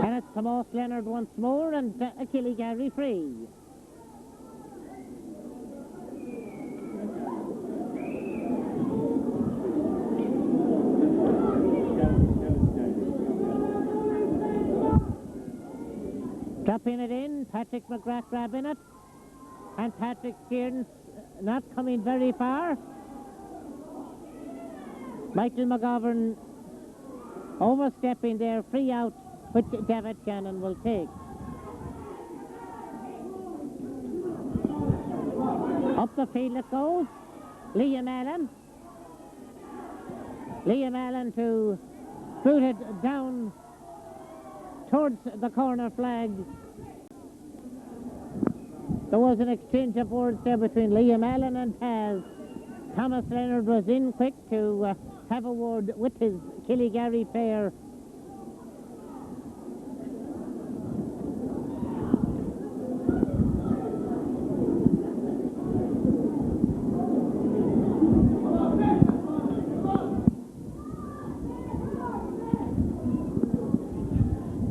And it's Tomas Leonard once more, and a Killygarry free. Dropping it in, Patrick McGrath grabbing it, and Patrick Kieran's not coming very far. Michael McGovern overstepping there, free out, which David Shannon will take. Up the field it goes. Liam Allen. Liam Allen to boot it down towards the corner flag. There was an exchange of words there between Liam Allen and Taz. Thomas Leonard was in quick to have a word with his Killygarry player.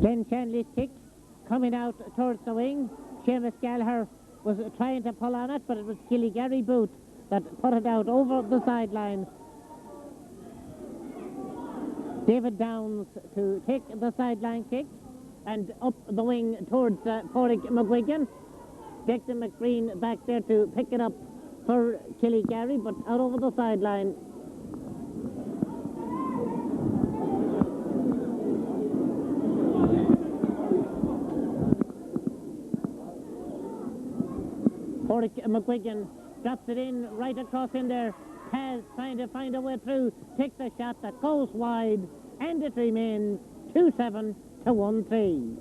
Glenn Shanley's kick coming out towards the wing. Seamus Gallagher was trying to pull on it, but it was Killygarry boot that put it out over the sideline. David Downs to take the sideline kick and up the wing towards Pádraig McGuigan. Declan McBreen back there to pick it up for Killygarry, but out over the sideline. Pádraig McGuigan drops it in right across in there. Has trying to find a way through, takes a shot that goes wide, and it remains 2-7 to 1-3.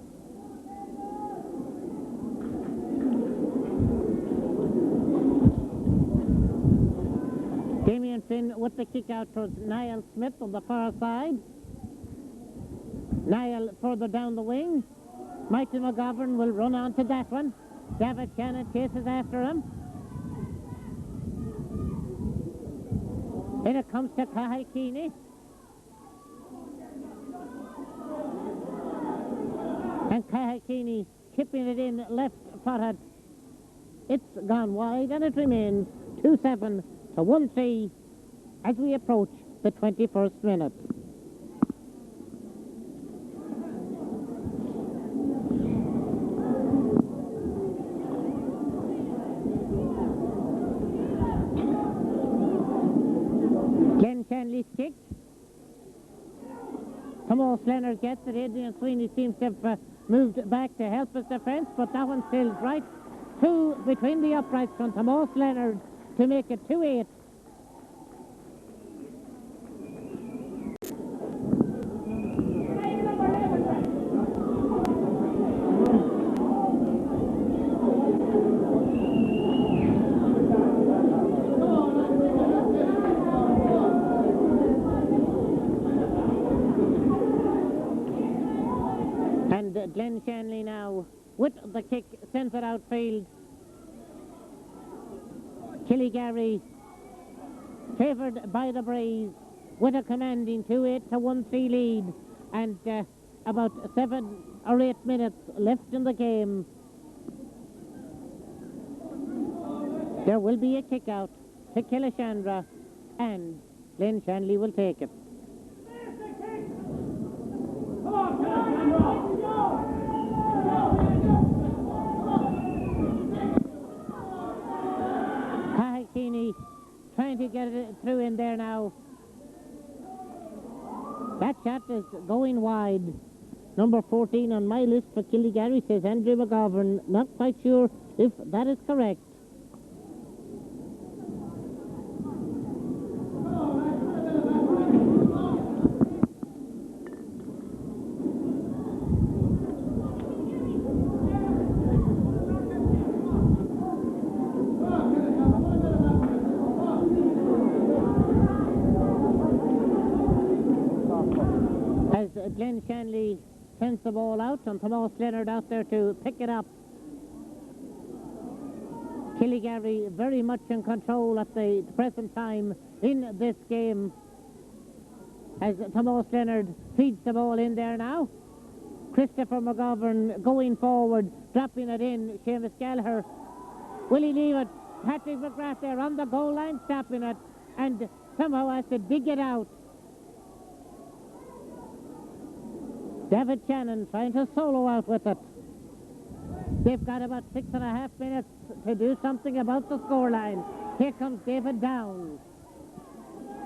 Damien Flynn with the kick out towards Niall Smith on the far side. Niall further down the wing. Michael McGovern will run on to that one. David Shannon chases after him. In it comes to Cahill Keeney. And Cahill Keeney chipping it in left-footed. It's gone wide and it remains 2-7 to 1-3 as we approach the 21st minute. Shanley's kick. Thomas Leonard gets it. Adrian Sweeney seems to have moved back to help his defence, but that one sails right through between the uprights from Thomas Leonard to make it 2-8. Glenn Shanley now with the kick sends it outfield. Killygarry favoured by the breeze with a commanding 2-8 to 1-3 lead, and about 7 or 8 minutes left in the game. There will be a kick out to Killashandra, and Glenn Shanley will take it. Cahill Keeney trying to get it through in there now. That shot is going wide. Number 14 on my list for Killygarry, says Andrew McGovern. Not quite sure if that is correct. Glenn Shanley sends the ball out, and Thomas Leonard out there to pick it up. Killygarry very much in control at the present time in this game, as Thomas Leonard feeds the ball in there now. Christopher McGovern going forward, dropping it in. Seamus Gallagher, will he leave it? Patrick McGrath there on the goal line, stopping it, and somehow has to dig it out. David Shannon trying to solo out with it. They've got about 6.5 minutes to do something about the scoreline. Here comes David Downs.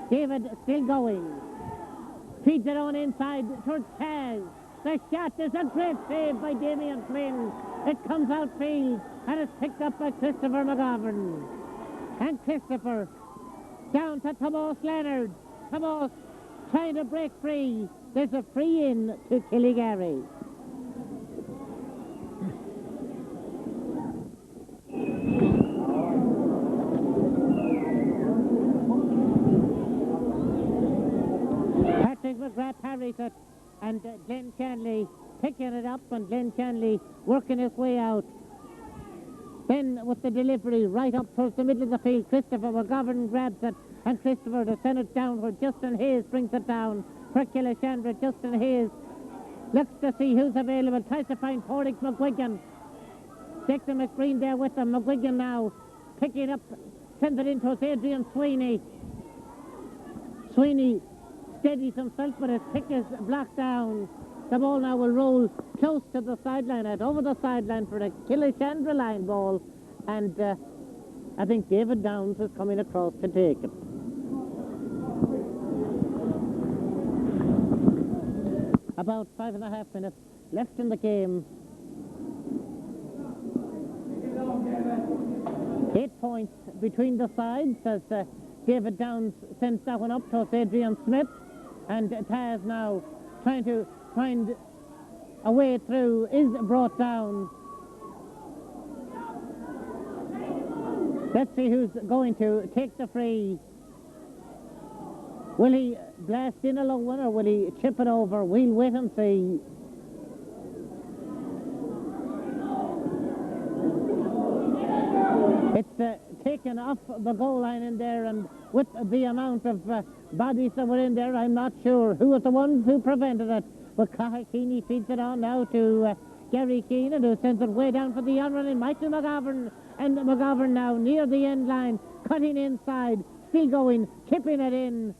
David still going. Feeds it on inside towards Taz. The shot is a great save by Damien Flynn. It comes outfield and it's picked up by Christopher McGovern. And Christopher down to Thomas Leonard. Thomas trying to break free. There's a free in to Killygarry. Patrick McGrath parries it, and Glenn Shanley picking it up, and Glenn Shanley working his way out. Then with the delivery right up towards the middle of the field, Christopher McGovern grabs it, and Christopher to send it downward. Justin Hayes brings it down for Killashandra. Justin Hayes looks to see who's available, tries to find Pádraig McGuigan. Declan McBreen there with him. McGuigan now picking up, sends it in towards Adrian Sweeney. Sweeney steadies himself, but his kick is blocked down. The ball now will roll close to the sideline, and over the sideline for a Killashandra line ball. And I think David Downs is coming across to take it. About 5.5 minutes left in the game. 8 points between the sides as David Downs sends that one up to Adrian Smith, and Taz now trying to find a way through, is brought down. Let's see who's going to take the free. Will he blast in a low one or will he chip it over? We'll wait and see. It's taken off the goal line in there, and with the amount of bodies that were in there, I'm not sure who was the ones who prevented it. But Kahakini feeds it on now to Gary Keenan, who sends it way down for the on-running Michael McGovern. And McGovern now near the end line, cutting inside, still going, chipping it in.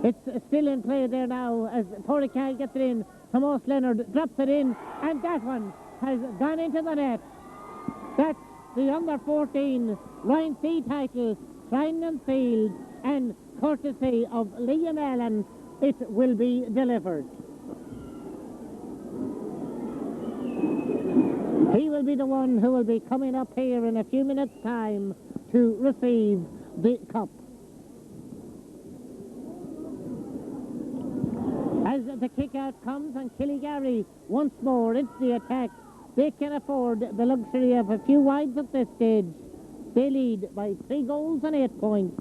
It's still in play there now as Porrickay gets it in. Tomas Leonard drops it in, and that one has gone into the net. That's the under-14 Ryan C title, signed and sealed, and courtesy of Liam Allen, it will be delivered. He will be the one who will be coming up here in a few minutes' time to receive the cup. As the kick-out comes, and Killigary once more, it's the attack. They can afford the luxury of a few wides at this stage. They lead by 3 goals and 8 points.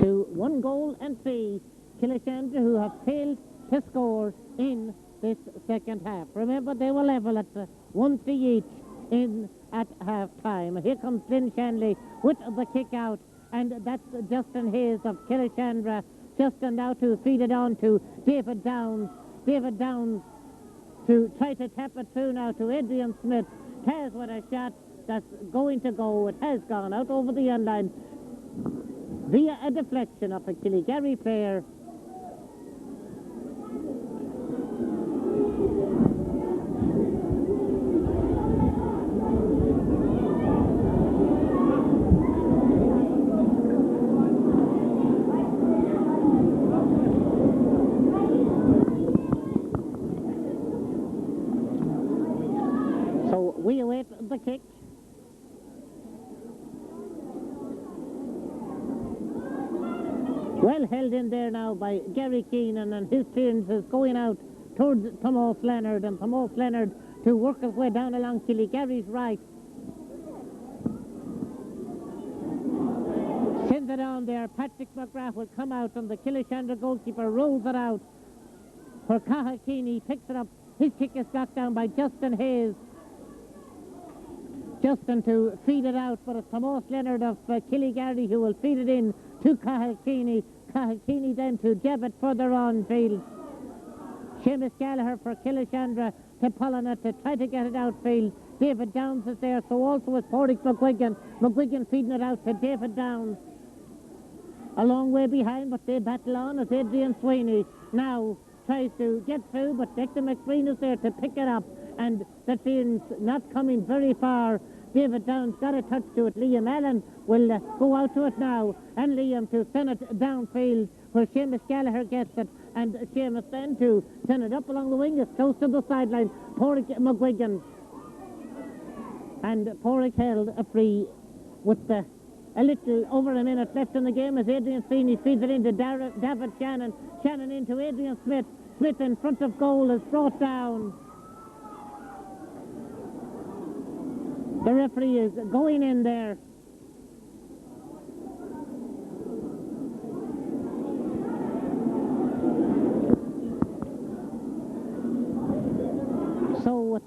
To 1 goal and 3, Killashandra, who have failed to score in this second half. Remember, they were level at 1-3 each in at half-time. Here comes Lynn Shanley with the kick-out, and that's Justin Hayes of Killashandra. Justin now to feed it on to David Downs. David Downs to try to tap it through now to Adrian Smith. Taz with a shot that's going to go. It has gone out over the end line via a deflection of a Killigary player. We await the kick. Well held in there now by Gary Keenan, and his change is going out towards Tomas Leonard, and Tomas Leonard to work his way down along Killigary's right. Sends it on there. Patrick McGrath will come out, and the Killashandra goalkeeper rolls it out for Kahakini. Picks it up. His kick is knocked down by Justin Hayes. Justin to feed it out, but it's Tomas Leonard of Killigary who will feed it in to Kahakini. Kahakini then to jab it further on field. Seamus Gallagher for Killashandra to Pollina to try to get it outfield. David Downs is there, so also is Porrick McGuigan. McGuigan feeding it out to David Downs. A long way behind, but they battle on as Adrian Sweeney now tries to get through, but Declan McBreen is there to pick it up, and that seems not coming very far. David Downs got a touch to it. Liam Allen will go out to it now, and Liam to send it downfield where Seamus Gallagher gets it, and Seamus then to send it up along the wing. It's close to the sideline. Porrick McGuigan, and Porrick held a free with a little over a minute left in the game as Adrian Sweeney feeds it into David Shannon. Shannon into Adrian Smith. Smith in front of goal is brought down. The referee is going in there. So with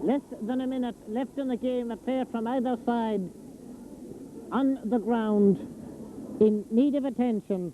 less than a minute left in the game, a player from either side on the ground in need of attention.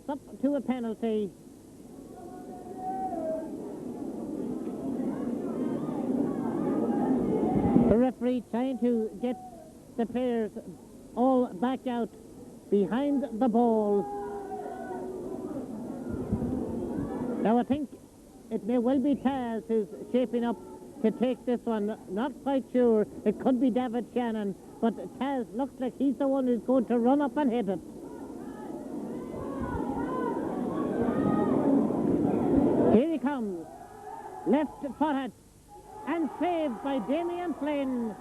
up to a penalty. The referee trying to get the players all back out behind the ball. Now I think it may well be Taz who's shaping up to take this one. Not quite sure. It could be David Shannon, but Taz looks like he's the one who's going to run up and hit it. Here he comes. Left footed and saved by Damien Flynn.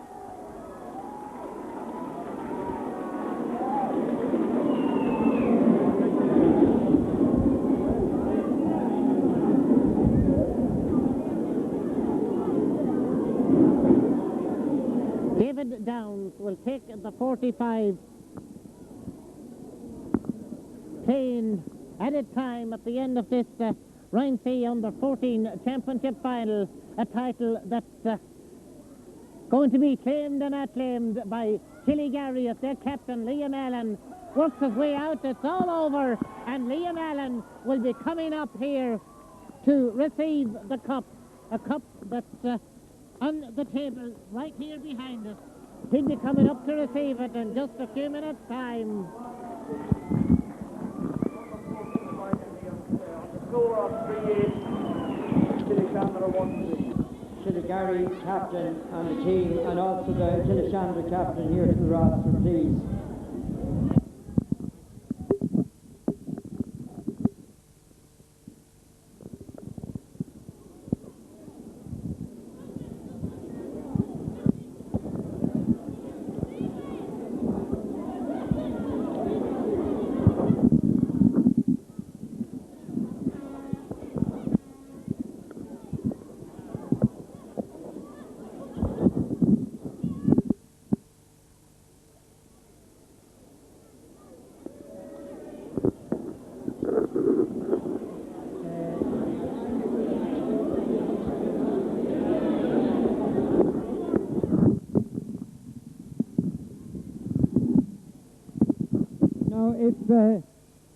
David Downs will take the 45. Payne added time at the end of this Ryan C Under 14 Championship Final, a title that's going to be claimed and acclaimed by Killygarry as their captain. Liam Allen works his way out. It's all over, and Liam Allen will be coming up here to receive the cup, a cup that's on the table right here behind us. He'll be coming up to receive it in just a few minutes' time. Score of 3-8, Killashandra 1-3. Killygarry captain and the team, and also the Killashandra captain here to the roster, please.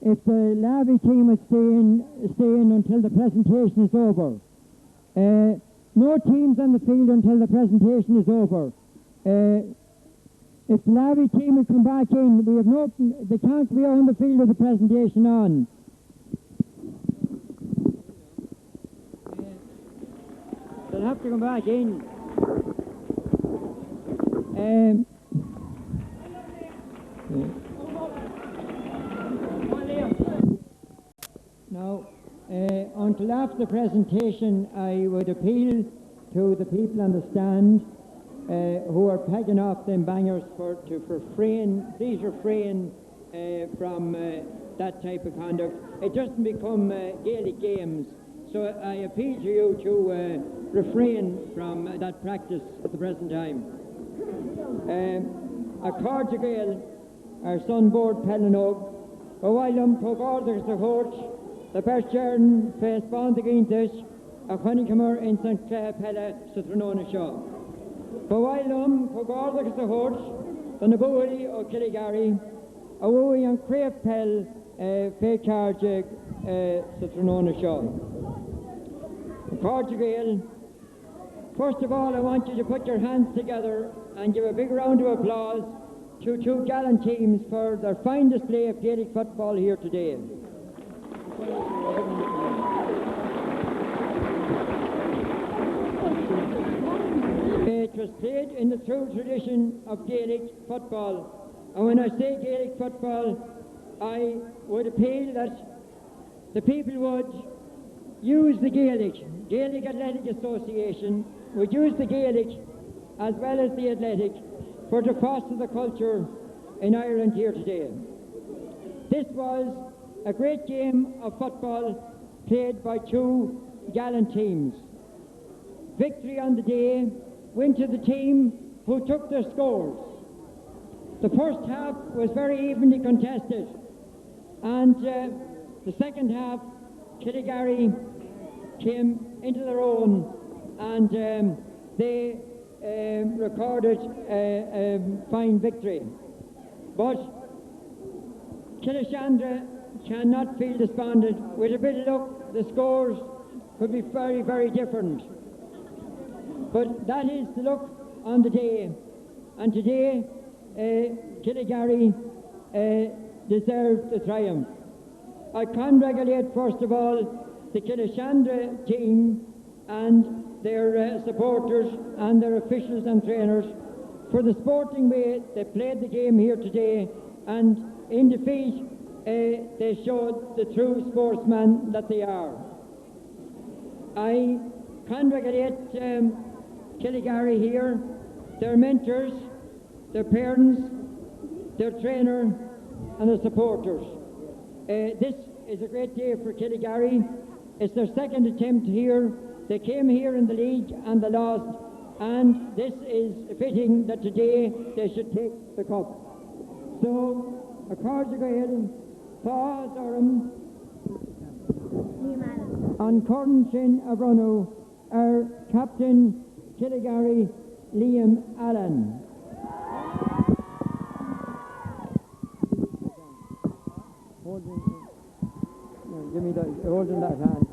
If the Lavey team would stay in until the presentation is over. No teams on the field until the presentation is over. If the Lavey team will come back in, they can't be on the field with the presentation on. They'll have to come back in. Now, until after the presentation, I would appeal to the people on the stand who are pegging off them bangers please refrain from that type of conduct. It doesn't become Gaelic games, so I appeal to you to refrain from that practice at the present time. A Cardigal, our sunboard Pellenog, O'Wylum, Pogarders the Horch, the Perchern, Face Bond against this, a Honeycomber in St. Clair Pella, Sutranona Shaw. O'Wylum, Pogarders the Horch, the Nabuari o Killygarry, a Woey and Crave Pell, Fay Carjig, Sutranona Shaw. Cardigal, first of all, I want you to put your hands together and give a big round of applause to two gallant teams for their fine display of Gaelic football here today. It was played in the true tradition of Gaelic football, and when I say Gaelic football, I would appeal that the people would use the Gaelic Athletic Association would use the Gaelic as well as the athletic for to foster the culture in Ireland here today. This was a great game of football played by two gallant teams. Victory on the day went to the team who took their scores. The first half was very evenly contested, and the second half, Killygarry came into their own, and they recorded a fine victory. But Killashandra cannot feel despondent. With a bit of luck, the scores could be very, very different. But that is the luck on the day. And today, Killygarry deserved the triumph. I congratulate, first of all, the Killashandra team and their supporters and their officials and trainers for the sporting way they played the game here today, and in defeat they showed the true sportsmen that they are. I congratulate Killygarry here, their mentors, their parents, their trainer and their supporters. This is a great day for Killygarry. It's their second attempt here. They came here in the league and they lost, and this is fitting that today they should take the cup. So, a card to go ahead, Paul Durham, and Cornshin Abronu, our captain, Killygarry, Liam Allen. Give me that, holding that hand.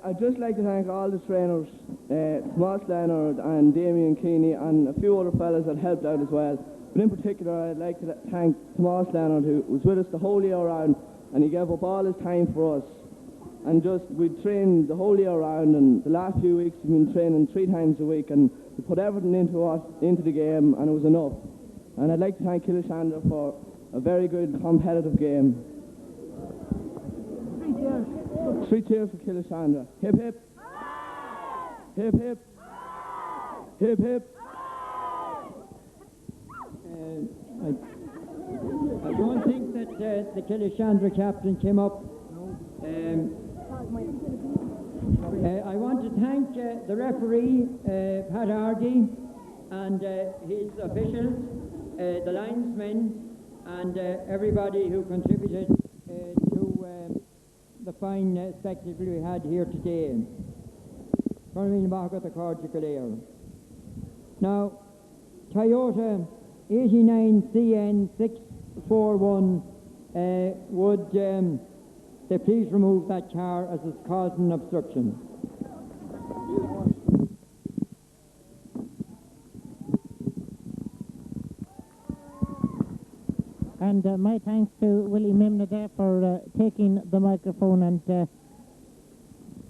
I'd just like to thank all the trainers, Tomas Leonard and Damien Keeney and a few other fellas that helped out as well. But in particular, I'd like to thank Tomas Leonard, who was with us the whole year round, and he gave up all his time for us. And we trained the whole year round, and the last few weeks we've been training 3 times a week, and we put everything into the game, and it was enough. And I'd like to thank Killashandra for a very good competitive game. 3 cheers for Killashandra. Hip hip. Hip hip. Hip hip. I don't think that the Killashandra captain came up. I want to thank the referee, Pat Hardy, and his officials, the linesmen, and everybody who contributed to the fine spectacle we had here today. Now, Toyota 89CN641, would they please remove that car as it's causing obstruction. And my thanks to Willie Mimna there for taking the microphone and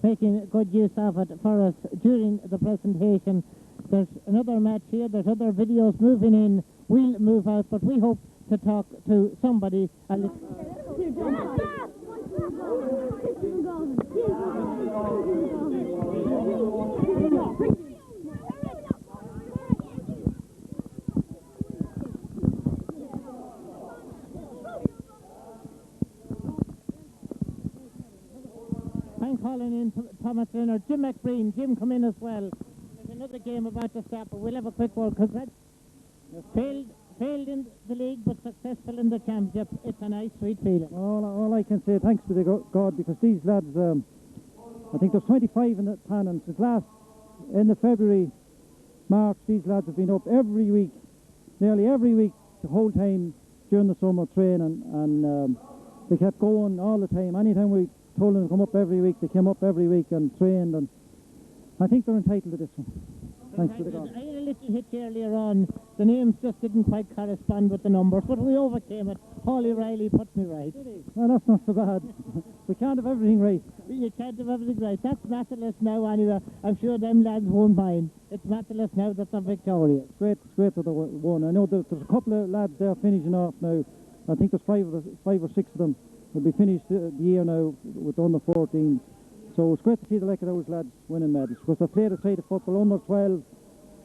making good use of it for us during the presentation. There's another match here, there's other videos moving in. We'll move out, but we hope to talk to somebody. I'm calling in Thomas Leonard, Jim McBreen. Jim, come in as well. There's another game about to start, but we'll have a quick word. Failed in the league, but successful in the championship. It's a nice, sweet feeling. All I can say, thanks to the God, because these lads, I think there's 25 in the pan, and since in the February, March, these lads have been up every week, nearly every week, the whole time during the summer training, and they kept going all the time. Anytime we told them to come up every week, they came up every week and trained, and I think they're entitled to this one. Thanks to the God. I had a little hitch earlier on. The names just didn't quite correspond with the numbers, but we overcame it. Paulie Riley put me right. Well, that's not so bad. We can't have everything right. You can't have everything right. That's matterless now anyway. I'm sure them lads won't mind. It's matterless now that they're victorious. It's great that they won. I know there's a couple of lads there finishing off now. I think there's five or six of them will be finished the year now with under 14. So it's great to see the like of those lads winning medals, because they played a side of football under 12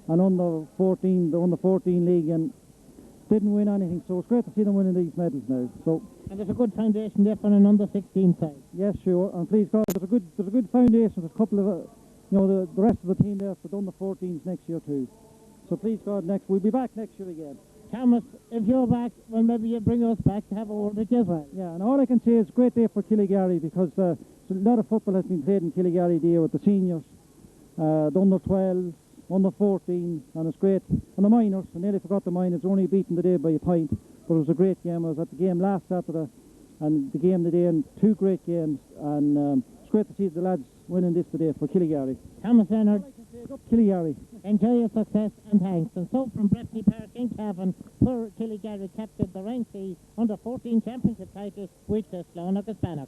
and under 14, the under 14 league, and didn't win anything. So it's great to see them winning these medals now. So, and there's a good foundation there for an under 16 side. Yes, sure. And please God, there's a good foundation. There's a couple of you know, the rest of the team there for the under 14s next year too. So please God, we'll be back next year again. Thomas, if you're back, well, maybe you bring us back to have a word with you as well. Yeah, and all I can say is a great day for Killygarry because a lot of football has been played in Killygarry there with the seniors, the under 12s, under 14s, and it's great. And the minors, I nearly forgot the minors, only beaten today by a point, but it was a great game. I was at the game last Saturday and the game today, and two great games, and it's great to see the lads winning this today for Killygarry. Thomas Leonard, Up Killygarry. enjoy your success and thanks. And so from Breffney Park in Cavan, poor Killygarry captured the Rank C under 14 championship title with the Sloan Bannock.